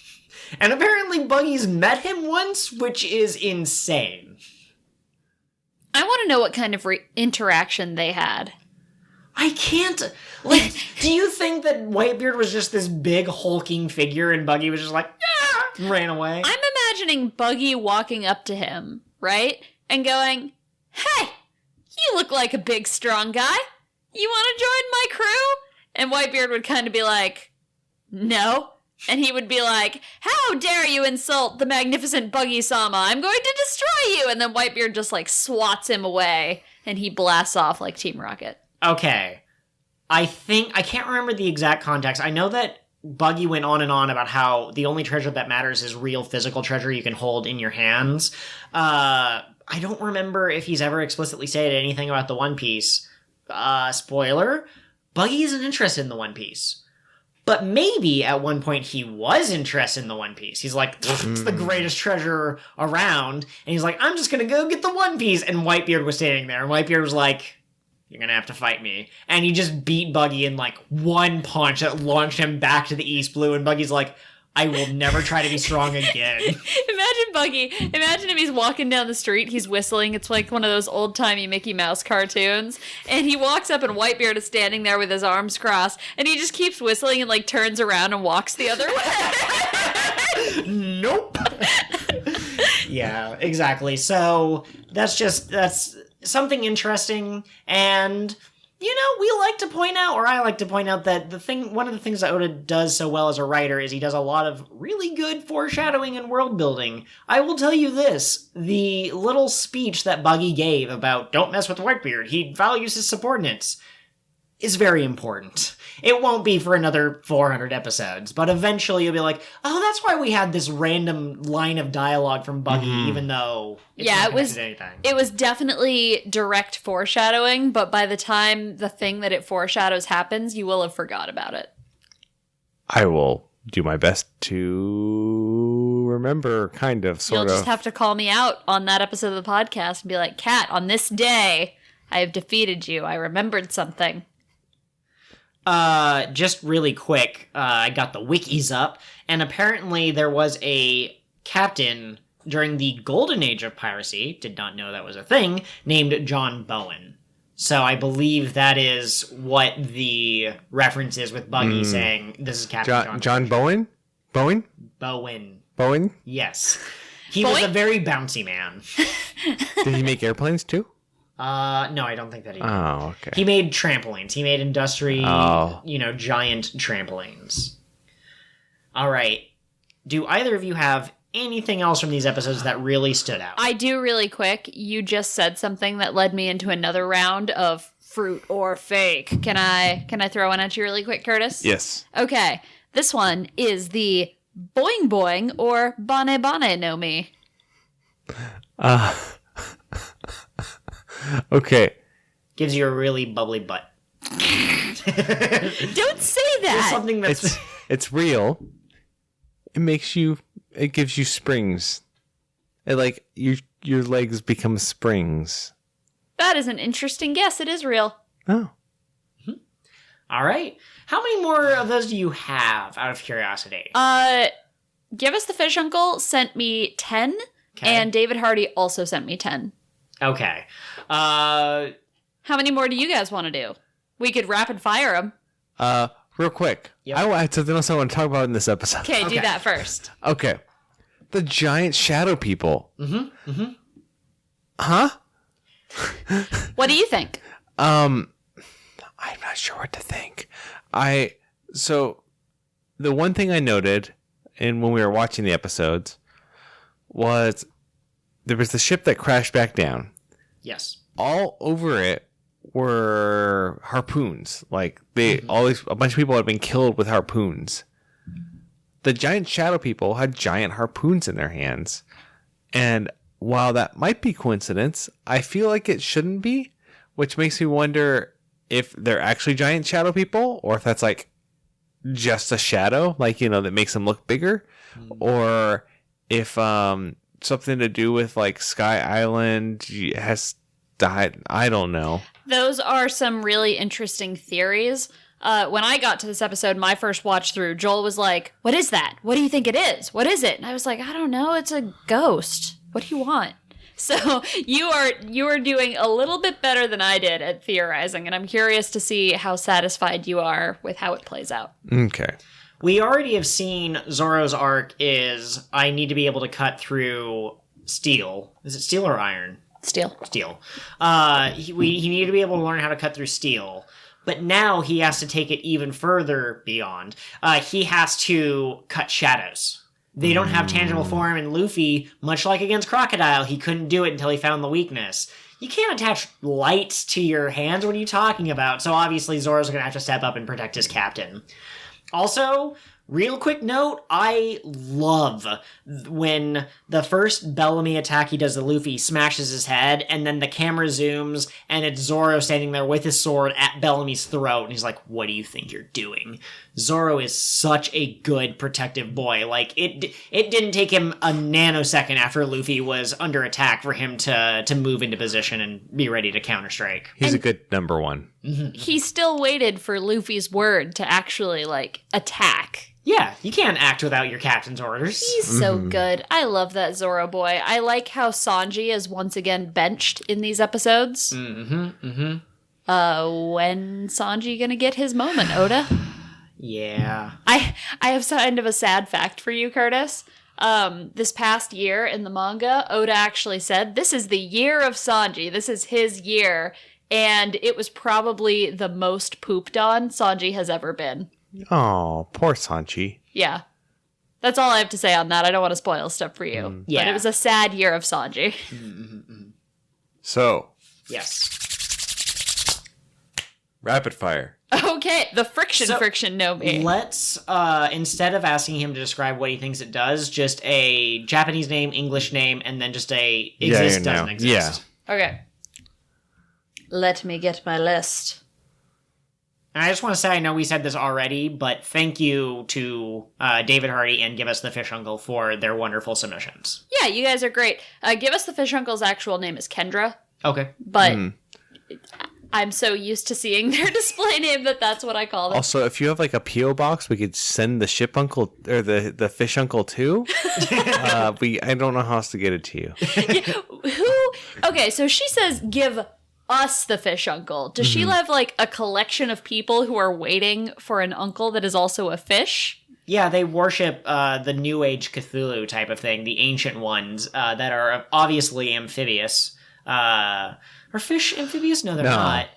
S1: And apparently Buggy's met him once, which is insane.
S2: I want to know what kind of interaction they had.
S1: I can't... do you think that Whitebeard was just this big hulking figure and Buggy was just like, yeah, ran away?
S2: I'm imagining Buggy walking up to him, right? And going, hey, you look like a big, strong guy. You want to join my crew? And Whitebeard would kind of be like, no. And he would be like, how dare you insult the magnificent Buggy-sama? I'm going to destroy you! And then Whitebeard just, swats him away, and he blasts off like Team Rocket.
S1: Okay. I can't remember the exact context. I know that Buggy went on and on about how the only treasure that matters is real physical treasure you can hold in your hands. I don't remember if he's ever explicitly stated anything about the One Piece. Spoiler, Buggy isn't interested in the One Piece. But maybe at one point he was interested in the One Piece. He's like, it's the greatest treasure around. And he's like, I'm just going to go get the One Piece. And Whitebeard was standing there. And Whitebeard was like, you're going to have to fight me. And he just beat Buggy in one punch that launched him back to the East Blue. And Buggy's like, I will never try to be strong again.
S2: Imagine him, he's walking down the street, he's whistling, it's like one of those old-timey Mickey Mouse cartoons, and he walks up and Whitebeard is standing there with his arms crossed, and he just keeps whistling and turns around and walks the other way.
S1: Nope. Yeah, exactly. So that's something interesting, and we like to point out, or I like to point out, that one of the things that Oda does so well as a writer is he does a lot of really good foreshadowing and world building. I will tell you this, the little speech that Buggy gave about don't mess with Whitebeard, he values his subordinates, is very important. It won't be for another 400 episodes, but eventually you'll be like, oh, that's why we had this random line of dialogue from Buggy, even though it's not connected to anything.
S2: It was definitely direct foreshadowing, but by the time the thing that it foreshadows happens, you will have forgot about it.
S3: I will do my best to remember, kind of, sort of.
S2: You'll just have to call me out on that episode of the podcast and be like, Kat, on this day, I have defeated you. I remembered something.
S1: Just really quick, I got the wikis up, and apparently there was a captain during the golden age of piracy, did not know that was a thing, named John Bowen. So I believe that is what the reference is with Buggy saying, this is Captain
S3: John Bowen? Bowen?
S1: Bowen.
S3: Boeing?
S1: Yes. He was a
S2: Boing?
S1: very bouncy man.
S3: Did he make airplanes too?
S1: No, I don't think that he did.
S3: Oh, okay.
S1: He made trampolines. He made giant trampolines. All right. Do either of you have anything else from these episodes that really stood out?
S2: I do really quick. You just said something that led me into another round of fruit or fake. Can I throw one at you really quick, Curtis?
S3: Yes.
S2: Okay. This one is the boing boing or bane bane no mi.
S3: Okay.
S1: Gives you a really bubbly butt.
S2: Don't say that.
S1: Something that's...
S3: It's real. It gives you springs. Your legs become springs.
S2: That is an interesting guess. It is real.
S3: Oh.
S1: All right. How many more of those do you have, out of curiosity?
S2: Give Us the Fish Uncle sent me 10,
S1: Okay.
S2: and David Hardy also sent me 10.
S1: Okay.
S2: How many more do you guys want to do? We could rapid fire them.
S3: Real quick.
S1: Yep.
S3: I have something else I want to talk about in this episode.
S2: Okay, do
S1: Okay.
S2: that first.
S3: Okay. The giant shadow people. Huh?
S2: What do you think?
S3: I'm not sure what to think. So the one thing I noted when we were watching the episodes was there was the ship that crashed back down.
S1: Yes.
S3: All over it were harpoons. Like a bunch of people had been killed with harpoons. The giant shadow people had giant harpoons in their hands. And while that might be coincidence, I feel like it shouldn't be, which makes me wonder if they're actually giant shadow people or if that's like just a shadow, that makes them look bigger, or if something to do with like Sky Island has died. I don't know.
S2: Those are some really interesting theories. When I got to this episode, my first watch through, Joel was like, "What is that? What do you think it is? What is it?" And I was like, "I don't know. It's a ghost. What do you want?" So you are doing a little bit better than I did at theorizing, and I'm curious to see how satisfied you are with how it plays out.
S3: Okay.
S1: We already have seen Zorro's arc is, I need to be able to cut through steel. Is it steel or iron?
S2: Steel.
S1: Steel. He needed to be able to learn how to cut through steel. But now he has to take it even further beyond. He has to cut shadows. They don't have tangible form, and Luffy, much like against Crocodile, he couldn't do it until he found the weakness. You can't attach light to your hands. What are you talking about? So obviously Zoro's going to have to step up and protect his captain. Also, real quick note, I love when the first Bellamy attack he does to Luffy smashes his head, and then the camera zooms, and it's Zoro standing there with his sword at Bellamy's throat, and he's like, "What do you think you're doing?" Zoro is such a good protective boy. Like, it didn't take him a nanosecond after Luffy was under attack for him to move into position and be ready to counterstrike.
S3: He's a good number one.
S2: He still waited for Luffy's word to actually, attack.
S1: Yeah, you can't act without your captain's orders.
S2: He's so good. I love that Zoro boy. I like how Sanji is once again benched in these episodes. When Sanji gonna get his moment, Oda?
S1: Yeah.
S2: I have kind of a sad fact for you, Curtis. This past year in the manga, Oda actually said, "This is the year of Sanji. This is his year." And it was probably the most pooped on Sanji has ever been.
S3: Oh, poor Sanji.
S2: Yeah. That's all I have to say on that. I don't want to spoil stuff for you.
S1: Yeah.
S2: But it was a sad year of Sanji.
S3: So,
S1: Yes.
S3: rapid fire.
S2: Okay, the friction no me.
S1: Let's, instead of asking him to describe what he thinks it does, just a Japanese name, English name, and then just a exists, doesn't exist.
S2: Okay. Let me get my list.
S1: And I just want to say, I know we said this already, but thank you to David Hardy and Give Us the Fish Uncle for their wonderful submissions.
S2: Yeah, you guys are great. Give Us the Fish Uncle's actual name is Kendra,
S1: Okay.
S2: but I'm so used to seeing their display name that's what I call them.
S3: Also, if you have like a P.O. box, we could send the ship uncle or the fish uncle too. I don't know how else to get it to you.
S2: Okay, so she says give us the fish uncle. Does she have a collection of people who are waiting for an uncle that is also a fish?
S1: Yeah, they worship the New Age Cthulhu type of thing, the ancient ones that are obviously amphibious. Are fish amphibious? No, they're not.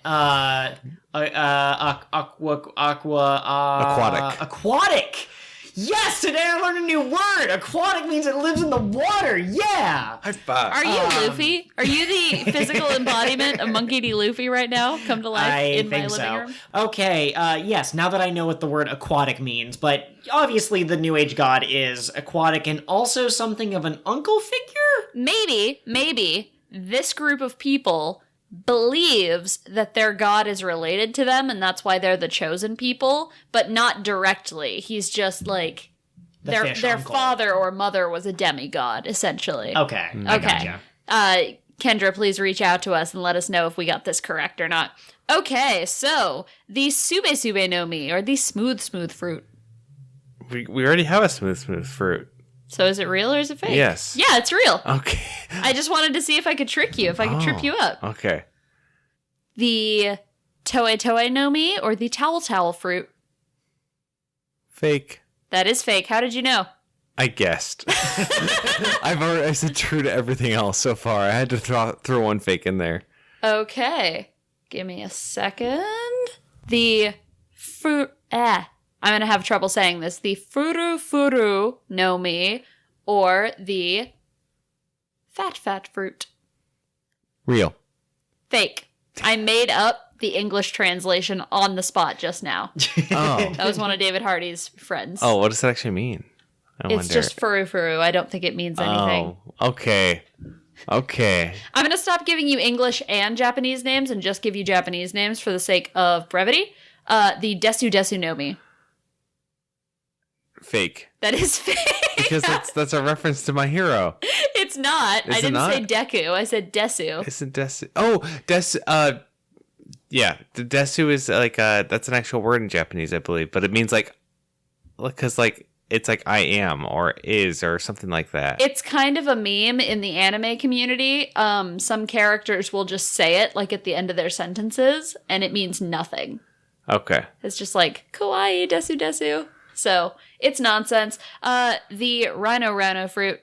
S3: Aquatic.
S1: Aquatic! Yes, today I learned a new word! Aquatic means it lives in the water! Yeah!
S3: High five.
S2: Are you Luffy? Are you the physical embodiment of Monkey D. Luffy right now? Come to life in my living room?
S1: Okay, yes, now that I know what the word aquatic means, but obviously the New Age god is aquatic and also something of an uncle figure?
S2: Maybe this group of people believes that their god is related to them and that's why they're the chosen people, but not directly. He's just like their father or mother was a demigod, essentially.
S1: Okay.
S2: Okay. Kendra, please reach out to us and let us know if we got this correct or not. Okay, so the sube no mi, or the smooth fruit.
S3: We already have a smooth fruit.
S2: So is it real or is it fake?
S3: Yes.
S2: Yeah, it's real.
S3: Okay.
S2: I just wanted to see if I could trick you, if I could trip you up.
S3: Okay.
S2: The toe no mi, or the towel fruit.
S3: Fake.
S2: That is fake. How did you know?
S3: I guessed. I said true to everything else so far. I had to throw one fake in there.
S2: Okay. Give me a second. The I'm going to have trouble saying this. The furu no mi, or the fat fruit.
S3: Real.
S2: Fake. I made up the English translation on the spot just now.
S3: Oh.
S2: That was one of David Hardy's friends.
S3: Oh, what does that actually mean?
S2: It's just furu. I don't think it means anything.
S3: Oh, okay. Okay.
S2: I'm going to stop giving you English and Japanese names and just give you Japanese names for the sake of brevity. The desu no mi.
S3: Fake.
S2: That is fake.
S3: Because that's a reference to My Hero.
S2: It's not. I didn't say deku. I said desu.
S3: Isn't desu? Oh, desu. Yeah, the desu is like that's an actual word in Japanese, I believe, but it means because it's like I am or is or something like that.
S2: It's kind of a meme in the anime community. Some characters will just say it like at the end of their sentences, and it means nothing.
S3: Okay.
S2: It's just like kawaii desu. So it's nonsense. The rhino fruit.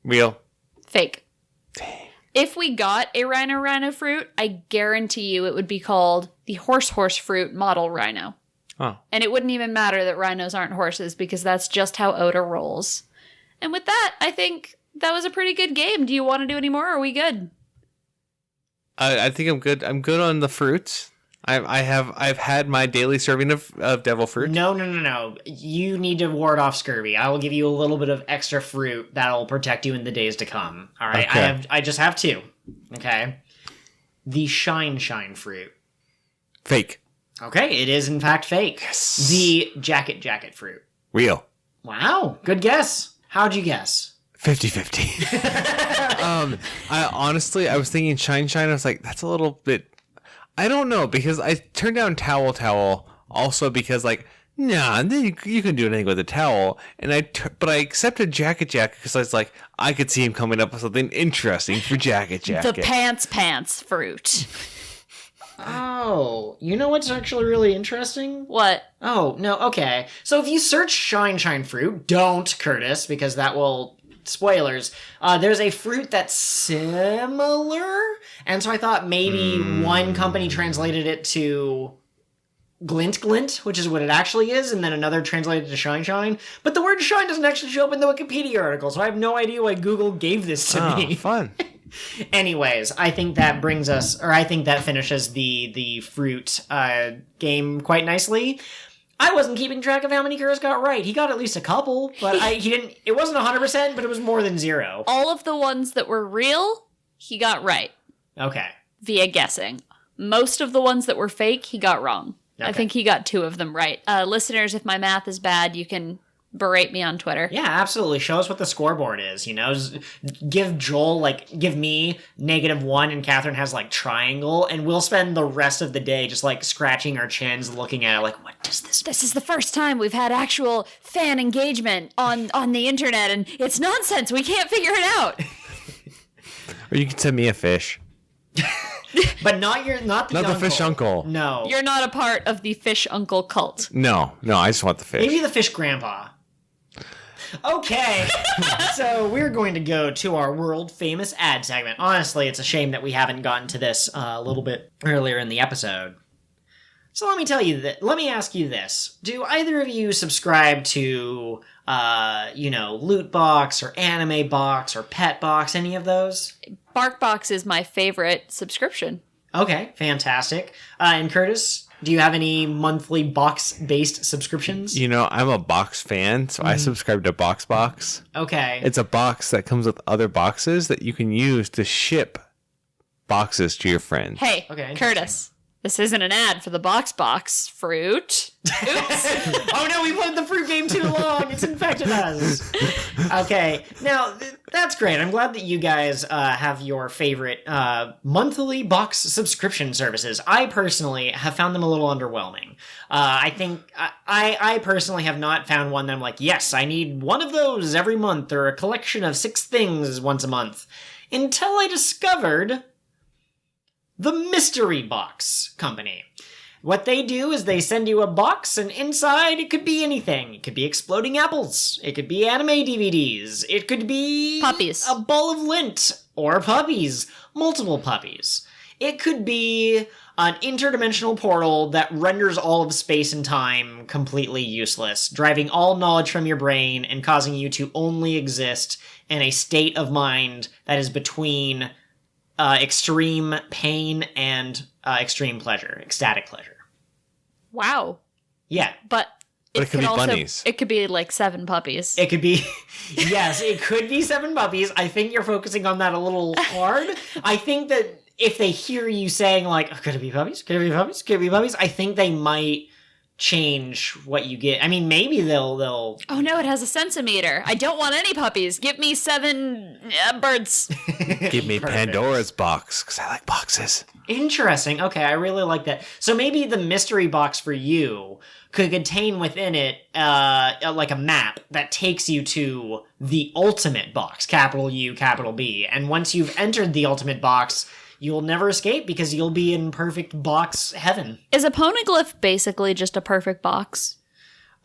S3: Real.
S2: Fake.
S3: Dang.
S2: If we got a rhino fruit, I guarantee you it would be called the horse fruit model rhino.
S3: Oh.
S2: And it wouldn't even matter that rhinos aren't horses because that's just how Oda rolls. And with that, I think that was a pretty good game. Do you want to do any more, or are we good?
S3: I think I'm good. I'm good on the fruits. I've had my daily serving of devil fruit.
S1: No. You need to ward off scurvy. I will give you a little bit of extra fruit that'll protect you in the days to come. All right.
S3: Okay.
S1: I just have two. Okay. The shine fruit.
S3: Fake.
S1: Okay, it is in fact fake.
S3: Yes.
S1: The jacket fruit.
S3: Real.
S1: Wow, good guess. How'd you guess?
S3: 50-50. I was thinking shine. I was like, that's a little bit. I don't know, because I turned down towel also because nah, you can do anything with a towel, and but I accepted jacket because I was like, I could see him coming up with something interesting for jacket.
S2: The pants fruit.
S1: Oh, you know what's actually really interesting?
S2: What?
S1: Oh, no, okay. So if you search shine fruit, don't, Curtis, because that will... Spoilers. There's a fruit that's similar, and so I thought maybe one company translated it to glint, which is what it actually is, and then another translated to shine. But the word shine doesn't actually show up in the Wikipedia article, so I have no idea why Google gave this to me.
S3: Fun.
S1: Anyways, I think that finishes the fruit game quite nicely. I wasn't keeping track of how many Curtis got right. He got at least a couple, but he didn't. It wasn't 100%, but it was more than 0.
S2: All of the ones that were real, he got right.
S1: Okay.
S2: Via guessing. Most of the ones that were fake, he got wrong. Okay. I think he got 2 of them right. Listeners, if my math is bad, you can berate me on Twitter.
S1: Yeah, absolutely. Show us what the scoreboard is, you know? Give Joel, give me -1 and Catherine has, triangle, and we'll spend the rest of the day just, scratching our chins, looking at it, what does this mean?
S2: This is the first time we've had actual fan engagement on the internet, and it's nonsense. We can't figure it out.
S3: Or you can send me a fish.
S1: But not the
S3: fish uncle.
S1: No.
S2: You're not a part of the fish uncle cult.
S3: No, I just want the fish.
S1: Maybe the fish grandpa. Okay, so we're going to go to our world famous ad segment. Honestly, it's a shame that we haven't gotten to this a little bit earlier in the episode. So let me ask you this. Do either of you subscribe to, Loot Box or Anime Box or Pet Box, any of those?
S2: BarkBox is my favorite subscription. Okay,
S1: fantastic. And Curtis, do you have any monthly box-based subscriptions?
S3: I'm a box fan, so I subscribe to BoxBox.
S1: Okay.
S3: It's a box that comes with other boxes that you can use to ship boxes to your friends.
S2: Hey,
S1: okay,
S2: Curtis. This isn't an ad for the box fruit. Oops.
S1: Oh no, we played the fruit game too long. It's infected us. Okay, now that's great. I'm glad that you guys have your favorite monthly box subscription services. I personally have found them a little underwhelming. I think I personally have not found one that I'm like, yes, I need one of those every month or a collection of 6 things once a month. Until I discovered the Mystery Box Company. What they do is they send you a box, and inside it could be anything. It could be exploding apples. It could be anime DVDs. It could be
S2: puppies.
S1: A ball of lint. Or puppies. Multiple puppies. It could be an interdimensional portal that renders all of space and time completely useless, driving all knowledge from your brain and causing you to only exist in a state of mind that is between extreme pain and extreme pleasure, ecstatic pleasure.
S2: Wow.
S1: Yeah.
S2: But
S3: it could be bunnies.
S2: It could be like 7 puppies.
S1: It could be, yes, it could be 7 puppies. I think you're focusing on that a little hard. I think that if they hear you saying like, oh, could it be puppies? Could it be puppies? Could it be puppies? I think they might change what you get. I mean, maybe they'll
S2: Oh no, it has a centimeter. I don't want any puppies. Give me 7 birds.
S3: Give me Pandora's box, because I like boxes.
S1: Interesting. Okay, I really like that. So maybe the mystery box for you could contain within it like a map that takes you to the ultimate box, capital U, capital B. And once you've entered the ultimate box, you'll never escape because you'll be in perfect box heaven.
S2: Is a poneglyph basically just a perfect box?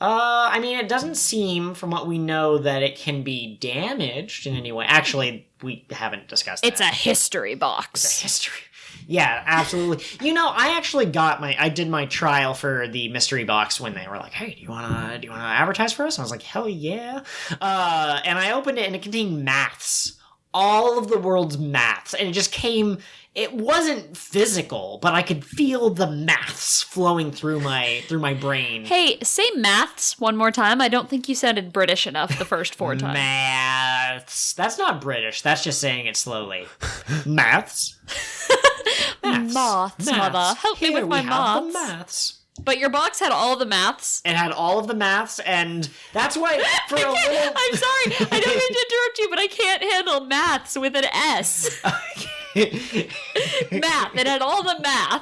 S1: I mean, it doesn't seem, from what we know, that it can be damaged in any way. Actually, we haven't discussed that.
S2: It's a history box.
S1: It's a history. Yeah, absolutely. I did my trial for the mystery box when they were like, hey, do you wanna advertise for us? And I was like, hell yeah. And I opened it and it contained maths. All of the world's maths. And it just came... It wasn't physical, but I could feel the maths flowing through my brain.
S2: Hey, say maths one more time. I don't think you sounded British enough the first 4 times.
S1: Maths. That's not British. That's just saying it slowly. Maths.
S2: Maths, mother. Help me with my maths.
S1: The maths.
S2: But your box had all the maths?
S1: It had all of the maths, and that's why for a little...
S2: I'm sorry. I don't mean to interrupt you, but I can't handle maths with an S. Math. It had all the math.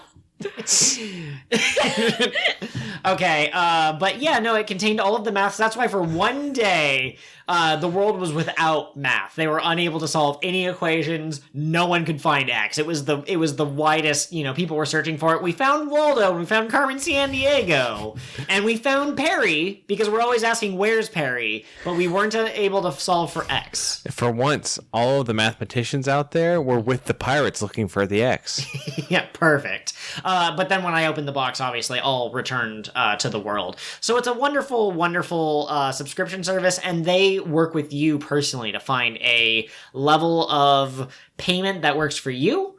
S1: Okay, but yeah, no, it contained all of the maths. That's why for one day, the world was without math. They were unable to solve any equations. No one could find X. It was the widest, people were searching for it. We found Waldo, and we found Carmen Sandiego, and we found Perry, because we're always asking, where's Perry? But we weren't able to solve for X.
S3: For once, all of the mathematicians out there were with the pirates looking for the X.
S1: Yeah, perfect. But then when I opened the box, obviously, all returned to the world. So it's a wonderful, wonderful subscription service, and they work with you personally to find a level of payment that works for you.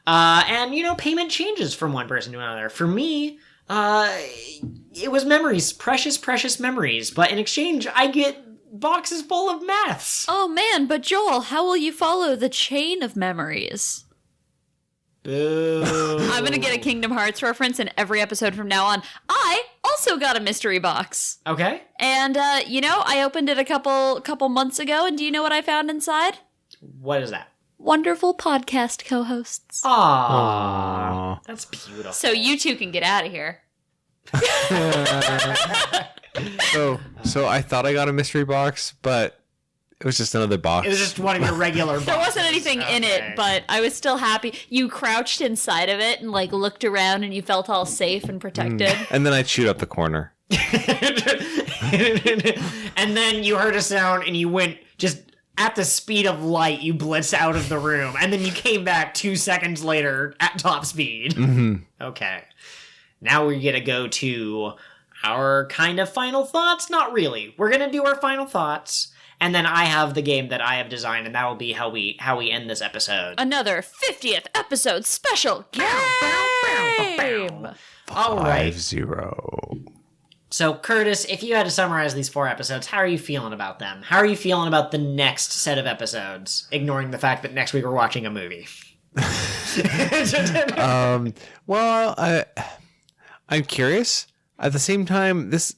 S1: And, payment changes from one person to another. For me, it was memories, precious, precious memories. But in exchange, I get boxes full of maths.
S2: Oh, man, but Joel, how will you follow the chain of memories?
S1: Boo.
S2: I'm going to get a Kingdom Hearts reference in every episode from now on. I also got a mystery box.
S1: Okay.
S2: And, I opened it a couple months ago, and do you know what I found inside?
S1: What is that?
S2: Wonderful podcast co-hosts.
S1: Aww. That's beautiful.
S2: So you two can get out of here.
S3: So I thought I got a mystery box, but It was just another box.
S1: It was just one of your regular boxes.
S2: There wasn't anything in it, but I was still happy. You crouched inside of it and like looked around and you felt all safe and protected.
S3: And then I chewed up the corner.
S1: And then you heard a sound and you went just at the speed of light, you blitzed out of the room. And then you came back 2 seconds later at top speed.
S3: Mm-hmm.
S1: Okay. Now we're going to go to our kind of final thoughts. Not really. We're going to do our final thoughts. And then I have the game that I have designed, and that will be how we end this episode.
S2: Another 50th episode special game!
S1: All right.
S3: 5-0.
S1: So, Curtis, if you had to summarize these 4 episodes, how are you feeling about them? How are you feeling about the next set of episodes, ignoring the fact that next week we're watching a movie?
S3: Well, I'm curious. At the same time, this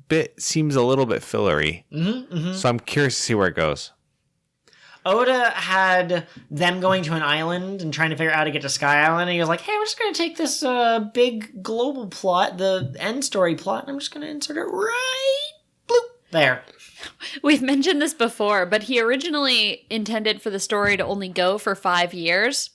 S3: bit seems a little bit fillery. So I'm curious to see where it goes.
S1: Oda had them going to an island and trying to figure out how to get to Sky Island, and he was like, hey, we're just going to take this big global plot, the end story plot, and I'm just going to insert it right bloop, there.
S2: We've mentioned this before, but he originally intended for the story to only go for 5 years.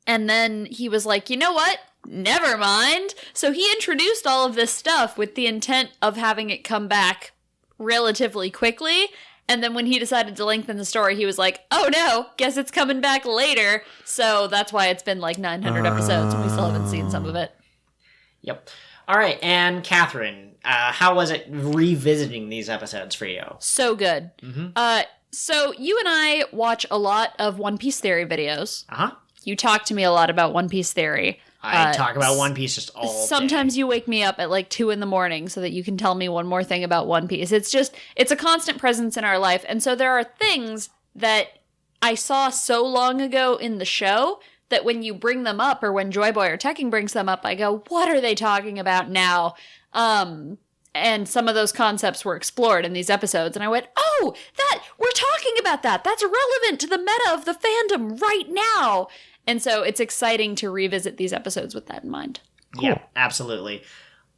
S2: And then he was like, you know what? Never mind. So he introduced all of this stuff with the intent of having it come back relatively quickly. And then when he decided to lengthen the story, he was like, oh no, guess it's coming back later. So that's why it's been like 900 episodes and we still haven't seen some of it.
S1: Yep. All right, and Catherine, how was it revisiting these episodes for you?
S2: So good. So you and I watch a lot of One Piece Theory videos.
S1: Uh-huh.
S2: You talk to me a lot about One Piece Theory.
S1: I talk about One Piece just all
S2: Sometimes
S1: day.
S2: you wake me up at like 2 a.m. so that you can tell me one more thing about One Piece. It's a constant presence in our life. And so there are things that I saw so long ago in the show that when you bring them up, or when Joy Boy or Tekking brings them up, I go, what are they talking about now? And some of those concepts were explored in these episodes. And I went, oh, we're talking about that. That's relevant to the meta of the fandom right now. And so it's exciting to revisit these episodes with that in mind.
S1: Cool. Yeah, absolutely.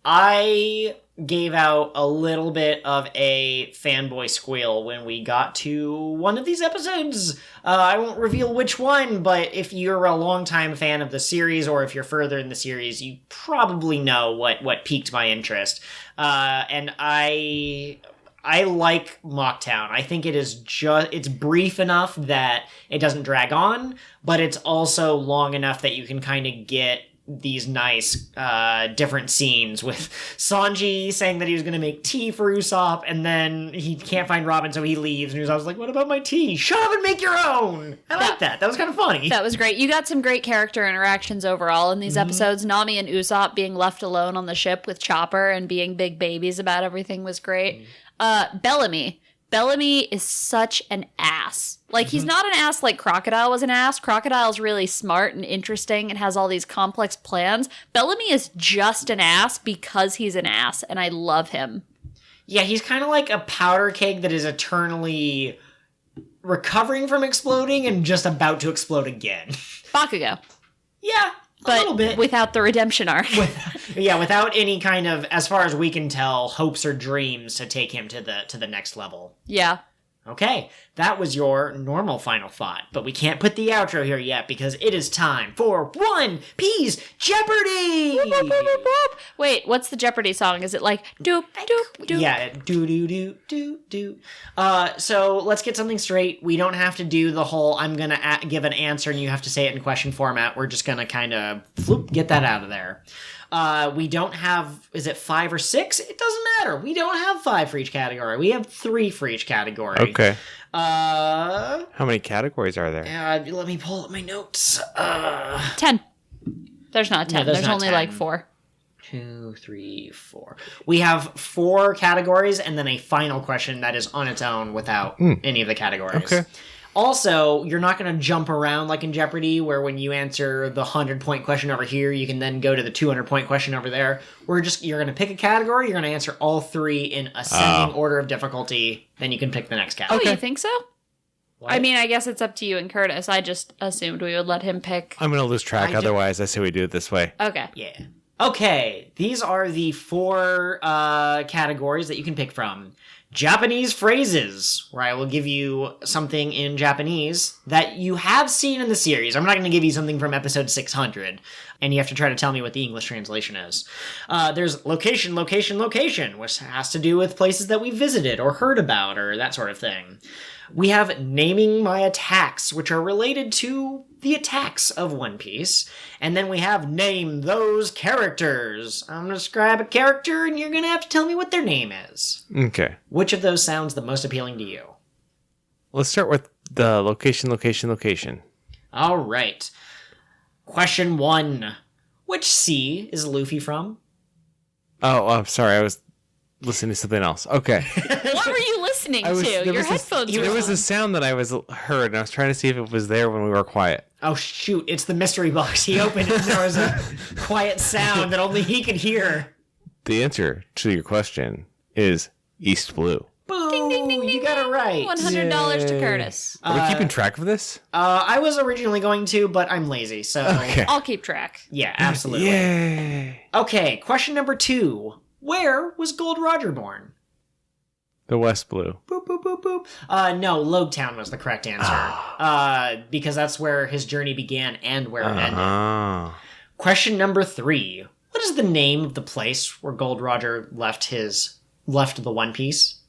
S1: I gave out a little bit of a fanboy squeal when we got to one of these episodes. I won't reveal which one, but if you're a longtime fan of the series, or if you're further in the series, you probably know what piqued my interest. And I like Mocktown. I think it's brief enough that it doesn't drag on, but it's also long enough that you can kind of get these nice different scenes with Sanji saying that he was going to make tea for Usopp, and then he can't find Robin, so he leaves, and Usopp's like, what about my tea? Shut up and make your own! I like that. That was kind of funny.
S2: That was great. You got some great character interactions overall in these episodes. Nami and Usopp being left alone on the ship with Chopper and being big babies about everything was great. Bellamy is such an ass. Like, he's not an ass like Crocodile was an ass. Crocodile's really smart and interesting and has all these complex plans. Bellamy is just an ass because he's an ass, and I love him.
S1: Yeah, he's kind of like a powder keg that is eternally recovering from exploding and just about to explode again.
S2: Bakugo.
S1: Yeah, a little bit.
S2: Without the redemption arc.
S1: Without any kind of, as far as we can tell, hopes or dreams to take him to the next level.
S2: Yeah.
S1: Okay, that was your normal final thought, but we can't put the outro here yet because it is time for One Piece Jeopardy!
S2: Whoop, whoop, whoop, whoop. Wait, what's the Jeopardy song? Is it like doop, doop, doop?
S1: Yeah, do. So let's get something straight. We don't have to do the whole I'm gonna give an answer and you have to say it in question format. We're just gonna kind of get that out of there. We don't have, is it 5 or 6? It doesn't matter. We don't have 5 for each category. We have 3 for each category.
S3: Okay.
S1: How
S3: many categories are there?
S1: Let me pull up my notes.
S2: 10. There's not 10.
S1: No,
S2: there's
S1: not
S2: only
S1: 10.
S2: like 4.
S1: 2, 3, 4. We have 4 categories and then a final question that is on its own without any of the categories.
S3: Okay.
S1: Also, you're not going to jump around like in Jeopardy, where when you answer the 100-point question over here, you can then go to the 200-point question over there. You're going to pick a category, you're going to answer all 3 in ascending order of difficulty, then you can pick the next category.
S2: Oh, you think so?
S1: What?
S2: I mean, I guess it's up to you and Curtis. I just assumed we would let him pick.
S3: I'm going to lose track otherwise. I say we do it this way.
S2: Okay.
S1: Yeah. Okay, these are the 4 categories that you can pick from. Japanese phrases, where I will give you something in Japanese that you have seen in the series. I'm not going to give you something from episode 600, and you have to try to tell me what the English translation is. There's location, location, location, which has to do with places that we visited or heard about or that sort of thing. We have naming my attacks, which are related to the attacks of One Piece. And then we have name those characters. I'm going to describe a character, and you're going to have to tell me what their name is.
S3: Okay.
S1: Which of those sounds the most appealing to you?
S3: Let's start with the location, location, location.
S1: All right. Question 1. Which sea is Luffy from?
S3: Oh, I'm sorry. I was listening to something else. Okay.
S2: What were you listening to? Your headphones were
S3: There was
S2: on.
S3: a sound that I heard, and I was trying to see if it was there when we were quiet.
S1: Oh, shoot. It's the mystery box. He opened it, and there was a quiet sound that only he could hear.
S3: The answer to your question is East Blue.
S1: Boom!
S2: Ding, ding, ding,
S1: You
S2: ding,
S1: got it right.
S2: $100 to Curtis.
S3: Are we keeping track of this?
S1: I was originally going to, but I'm lazy, so...
S3: Okay.
S2: I'll keep track.
S1: Yeah, absolutely.
S3: Yay!
S1: Okay, question number 2. Where was Gold Roger born?
S3: The West Blue.
S1: Boop, boop, boop, boop. No, Logetown was the correct answer. Because that's where his journey began and where it ended.
S3: Ah.
S1: Question number 3. What is the name of the place where Gold Roger left the One Piece?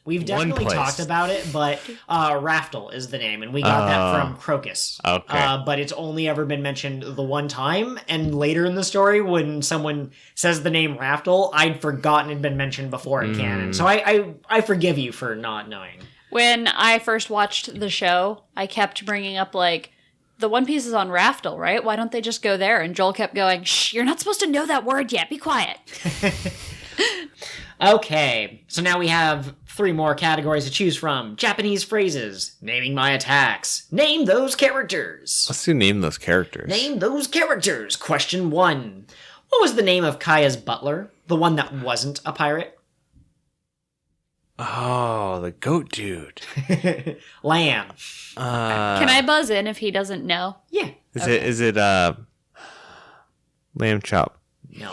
S1: We've definitely talked about it, but Raftel is the name, and we got that from Crocus.
S3: Okay.
S1: But it's only ever been mentioned the one time, and later in the story, when someone says the name Raftel, I'd forgotten it had been mentioned before in canon. So I forgive you for not knowing.
S2: When I first watched the show, I kept bringing up, like, the One Piece is on Raftel, right? Why don't they just go there? And Joel kept going, shh, you're not supposed to know that word yet. Be quiet.
S1: Okay, so now we have 3 more categories to choose from. Japanese phrases, naming my attacks, name those characters.
S3: Let's do name those characters.
S1: Name those characters. Question 1. What was the name of Kaya's butler? The one that wasn't a pirate?
S3: Oh, the goat dude.
S1: Lamb.
S2: Can I buzz in if he doesn't know?
S1: Yeah.
S3: Is it Lamb Chop?
S1: No.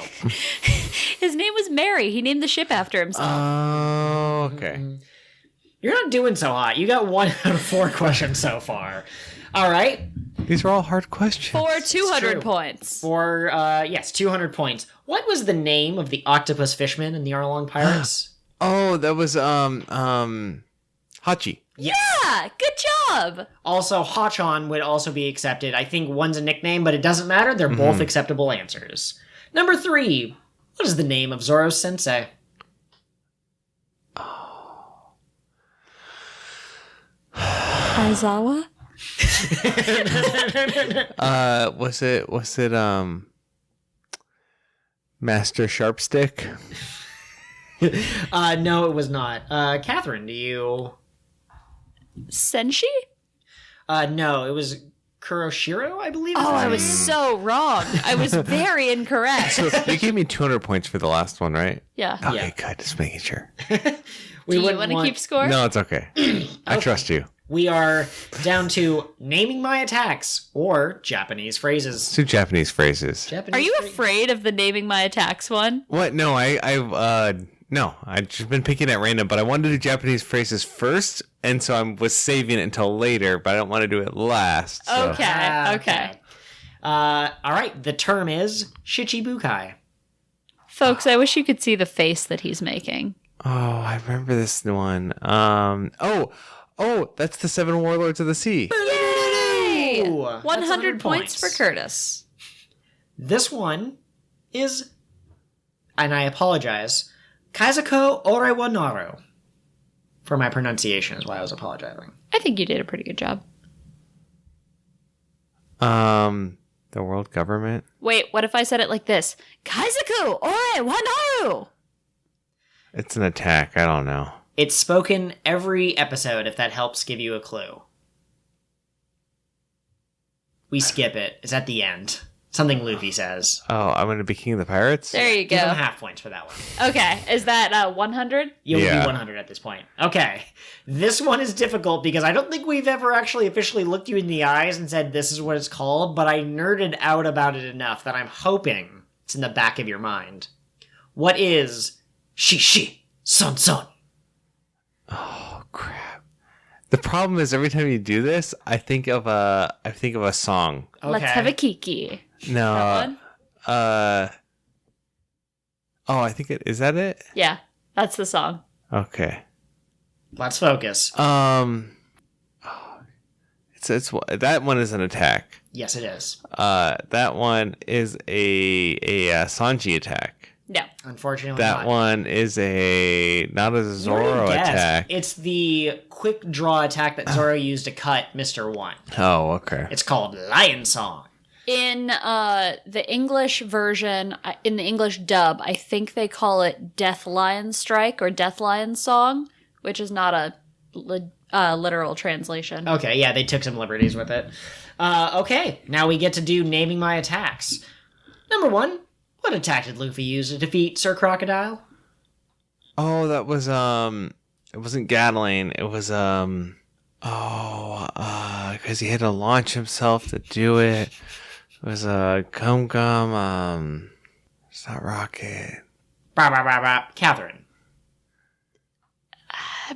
S2: His name was Mary. He named the ship after himself.
S3: Oh, okay.
S1: You're not doing so hot. You got 1 out of 4 questions so far. All right.
S3: These are all hard questions.
S2: For 200
S1: true.
S2: points.
S1: For, 200 points. What was the name of the octopus fishman in the Arlong Pirates?
S3: Oh, that was Hachi.
S1: Yes.
S2: Yeah, good job.
S1: Also, Hachon would also be accepted. I think one's a nickname, but it doesn't matter. They're both acceptable answers. Number 3. What is the name of Zoro's sensei?
S2: Aizawa?
S3: Was it Master Sharpstick?
S1: No, it was not. Catherine, do you...
S2: Senshi?
S1: No, it was Kuroshiro, I believe.
S2: Oh, I was so wrong. I was very incorrect.
S3: So you gave me 200 points for the last one, right?
S2: Yeah.
S3: Okay,
S1: Yeah.
S3: good. Just making sure.
S1: We
S2: Do you
S1: wouldn't
S2: want to keep score?
S3: No, it's okay. I trust you.
S1: We are down to naming my attacks or Japanese phrases.
S3: Let's do Japanese phrases.
S1: Japanese
S2: Are you
S1: phrases.
S2: afraid of the naming my attacks one?
S3: What? No, no. I've just been picking at random, but I wanted to do Japanese phrases first, and so I was saving it until later, but I don't want to do it last. So.
S2: Okay.
S1: All right. The term is shichibukai.
S2: Folks, I wish you could see the face that he's making.
S3: Oh, I remember this one. Oh, that's the 7 Warlords of the Sea.
S2: Yay!
S1: Ooh,
S2: 100
S1: that's
S2: points for Curtis.
S1: This one is, and I apologize, Kaizuko Orewa for my pronunciation is why I was apologizing.
S2: I think you did a pretty good job.
S3: The world government.
S2: Wait, what if I said it like this? Kaizaku ore wanaru!
S3: It's an attack. I don't know.
S1: It's spoken every episode, if that helps give you a clue. We skip it. It's at the end. Something Luffy says.
S3: Oh, I'm going to be king of the pirates?
S2: There you
S1: Give him
S2: go.
S1: half points for that one.
S2: Okay, is that 100?
S1: You'll
S3: Yeah.
S1: be 100 at this point. Okay. This one is difficult because I don't think we've ever actually officially looked you in the eyes and said this is what it's called, but I nerded out about it enough that I'm hoping it's in the back of your mind. What is Shi Sun Sun?
S3: Oh, crap. The problem is every time you do this, I think of a song.
S1: Okay.
S2: Let's have a kiki.
S3: No.
S2: That one?
S3: Oh, I think is that it?
S2: Yeah, that's the song.
S3: Okay.
S1: Let's focus.
S3: It's that one is an attack.
S1: Yes, it is.
S3: That one is a Sanji attack.
S2: No.
S1: Unfortunately,
S3: That
S1: not.
S3: one is not a
S1: You already
S3: Zoro
S1: guessed.
S3: attack.
S1: It's the quick draw attack that Zoro used to cut Mr. One.
S3: Oh, okay.
S1: It's called Lion Song.
S2: In the English version, in the English dub, I think they call it Death Lion Strike or Death Lion Song, which is not a literal translation.
S1: Okay, yeah, they took some liberties with it. Okay, now we get to do naming my attacks. Number 1, what attack did Luffy use to defeat Sir Crocodile?
S3: Oh, that was it wasn't Gatling. It was because he had to launch himself to do it. It was Gum Gum. It's not Rocket.
S1: Catherine.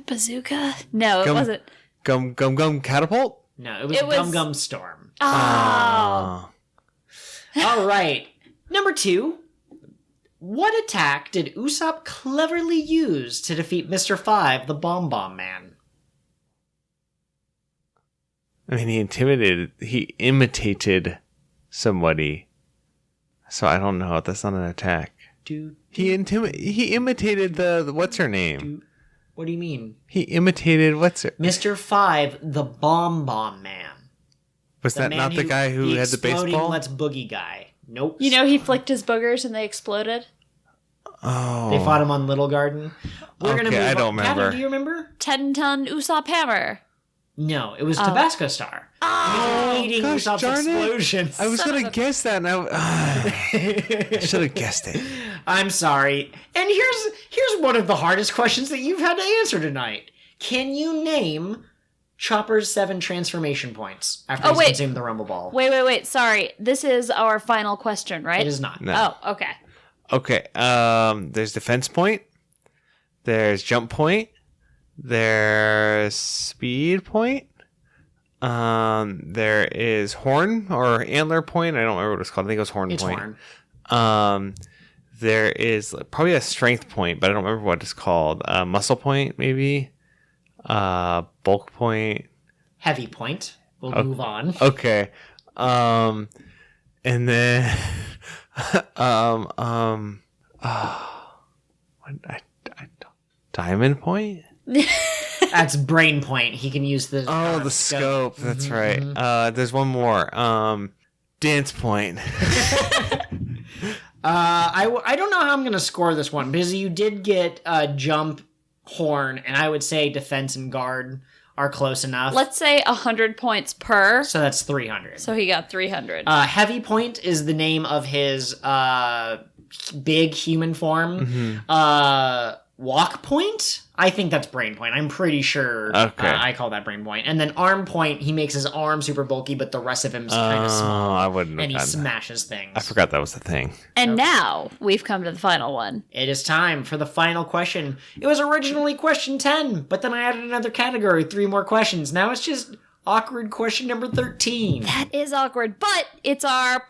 S2: Bazooka? No, it
S3: Gum-
S2: wasn't.
S3: Gum Catapult.
S1: No, it was,
S2: It was-
S1: Gum Gum Storm.
S2: Oh.
S1: All right. Number 2, what attack did Usopp cleverly use to defeat Mr. 5, the Bomb Bomb Man?
S3: I mean, he imitated somebody. So I don't know. That's not an attack. He imitated the what's her name?
S1: What do you mean?
S3: He imitated what's her?
S1: Mr. 5, the Bomb Bomb Man.
S3: Was that
S1: man
S3: not the guy who had the
S1: exploding
S3: baseball?
S1: Let's Boogie guy. Nope.
S2: You know, he flicked his boogers and they exploded.
S3: Oh,
S1: They fought him on Little Garden. We're gonna
S3: Okay,
S1: move
S3: I don't
S1: on.
S3: remember.
S1: Catherine, do you remember?
S2: 10-ton Usopp hammer.
S1: No, it was Tabasco Star.
S2: Oh,
S1: Eating
S3: gosh,
S1: Usopp's
S3: darn it.
S1: explosions.
S3: I was
S2: Son of
S3: gonna
S2: a-
S3: guess that, and I should have guessed it.
S1: I'm sorry. And here's one of the hardest questions that you've had to answer tonight. Can you name Chopper's 7 transformation points after he's
S2: wait.
S1: consumed the Rumble Ball?
S2: Wait. Sorry. This is our final question, right?
S1: It is not.
S3: No.
S2: Oh, okay.
S3: Okay. There's defense point. There's jump point. There's speed point. There is horn or antler point. I don't remember what it's called. I think it was horn
S1: It's
S3: point.
S1: horn.
S3: There is probably a strength point, but I don't remember what it's called. Muscle point, maybe. Bulk point.
S1: Heavy point. We'll move on.
S3: Okay. And then diamond point?
S1: That's brain point. He can use the
S3: The scope. That's right. There's one more. Dance point.
S1: I don't know how I'm going to score this one because you did get jump, horn, and I would say defense and guard are close enough.
S2: Let's say 100 points per.
S1: So that's 300.
S2: So he got 300.
S1: Heavy point is the name of his big human form. Walk point? I think that's brain point. I'm pretty sure
S3: Okay.
S1: I call that brain point. And then arm point, he makes his arm super bulky, but the rest of him's kind of small.
S3: I wouldn't have
S1: And he
S3: gotten that.
S1: smashes things.
S3: I forgot that was the thing.
S2: And now we've come to the final one.
S1: It is time for the final question. It was originally question 10, but then I added another category, 3 more questions. Now it's just awkward question number 13.
S2: That is awkward, but it's our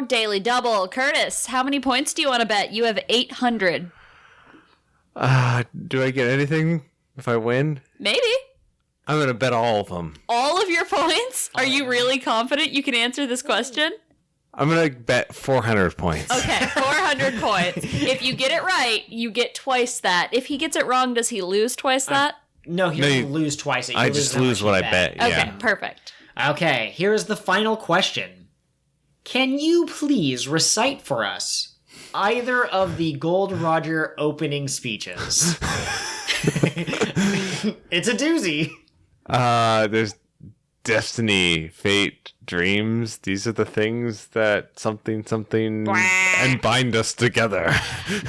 S2: daily double. Curtis, how many points do you want to bet? You have 800.
S3: Do I get anything if I win?
S2: Maybe.
S3: I'm going to bet all of them.
S2: All of your points? Are you really confident you can answer this question?
S3: I'm going to bet 400 points.
S2: Okay, 400 points. If you get it right, you get twice that. If he gets it wrong, does he lose twice that?
S1: No, he
S3: No,
S1: doesn't
S3: you-
S1: lose twice. You
S3: I just
S1: how much
S3: lose
S1: you
S3: what I bet.
S2: Okay,
S3: Yeah.
S2: perfect.
S1: Okay, here is the final question. Can you please recite for us either of the Gold Roger opening speeches? It's a doozy.
S3: There's destiny, fate, dreams. These are the things that something and bind us together.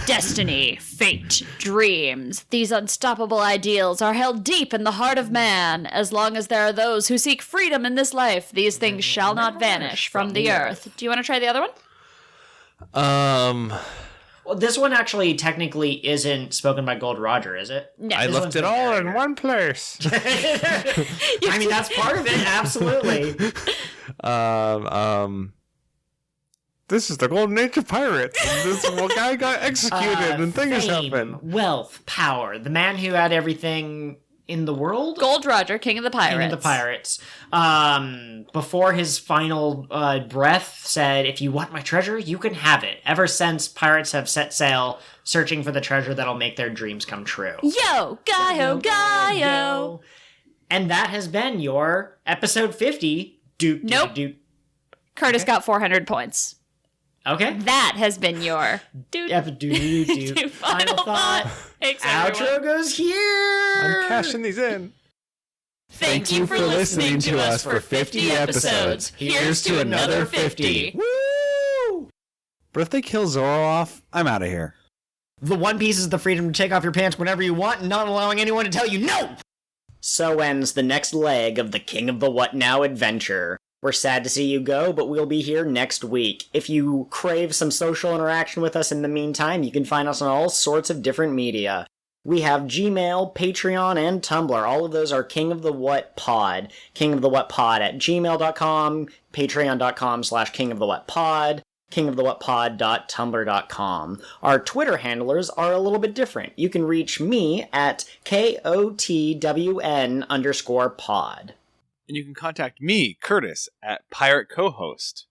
S2: Destiny, fate, dreams. These unstoppable ideals are held deep in the heart of man. As long as there are those who seek freedom in this life, these things shall not vanish from the earth. Do you want to try the other one?
S1: Well, this one actually technically isn't spoken by Gold Roger, is it?
S2: No.
S3: I left it all in one place.
S1: I mean, that's part of it, absolutely.
S3: This is the golden age of pirates. This guy got executed and things
S1: fame,
S3: happened.
S1: wealth, power. The man who had everything in the world?
S2: Gold Roger, King of the Pirates.
S1: King of the Pirates. Before his final breath said, if you want my treasure, you can have it. Ever since, pirates have set sail, searching for the treasure that'll make their dreams come true.
S2: Yo, Gaio, Gaio.
S1: And that has been your episode 50.
S2: Nope. Curtis got 400 points.
S1: Okay.
S2: That has been your
S1: final thought.
S2: Thanks,
S1: Outro goes here.
S3: I'm cashing these in.
S2: Thank you for listening to us for 50 episodes. Here's to another 50.
S3: Woo! But if they kill Zoro off, I'm out of here.
S1: The One Piece is the freedom to take off your pants whenever you want and not allowing anyone to tell you no! So ends the next leg of the King of the What Now adventure. We're sad to see you go, but we'll be here next week. If you crave some social interaction with us in the meantime, you can find us on all sorts of different media. We have Gmail, Patreon, and Tumblr. All of those are King of the What Pod. King of the What Pod at gmail.com, patreon.com/kingofthewhatpod, kingofthewhatpod.tumblr.com. Our Twitter handlers are a little bit different. You can reach me at KOTWN_pod.
S4: And you can contact me, Curtis, at Pirate Co-host.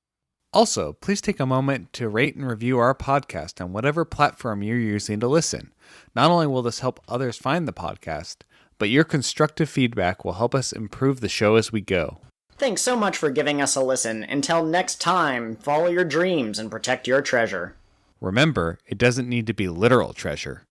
S3: Also, please take a moment to rate and review our podcast on whatever platform you're using to listen. Not only will this help others find the podcast, but your constructive feedback will help us improve the show as we go.
S1: Thanks so much for giving us a listen. Until next time, follow your dreams and protect your treasure.
S3: Remember, it doesn't need to be literal treasure.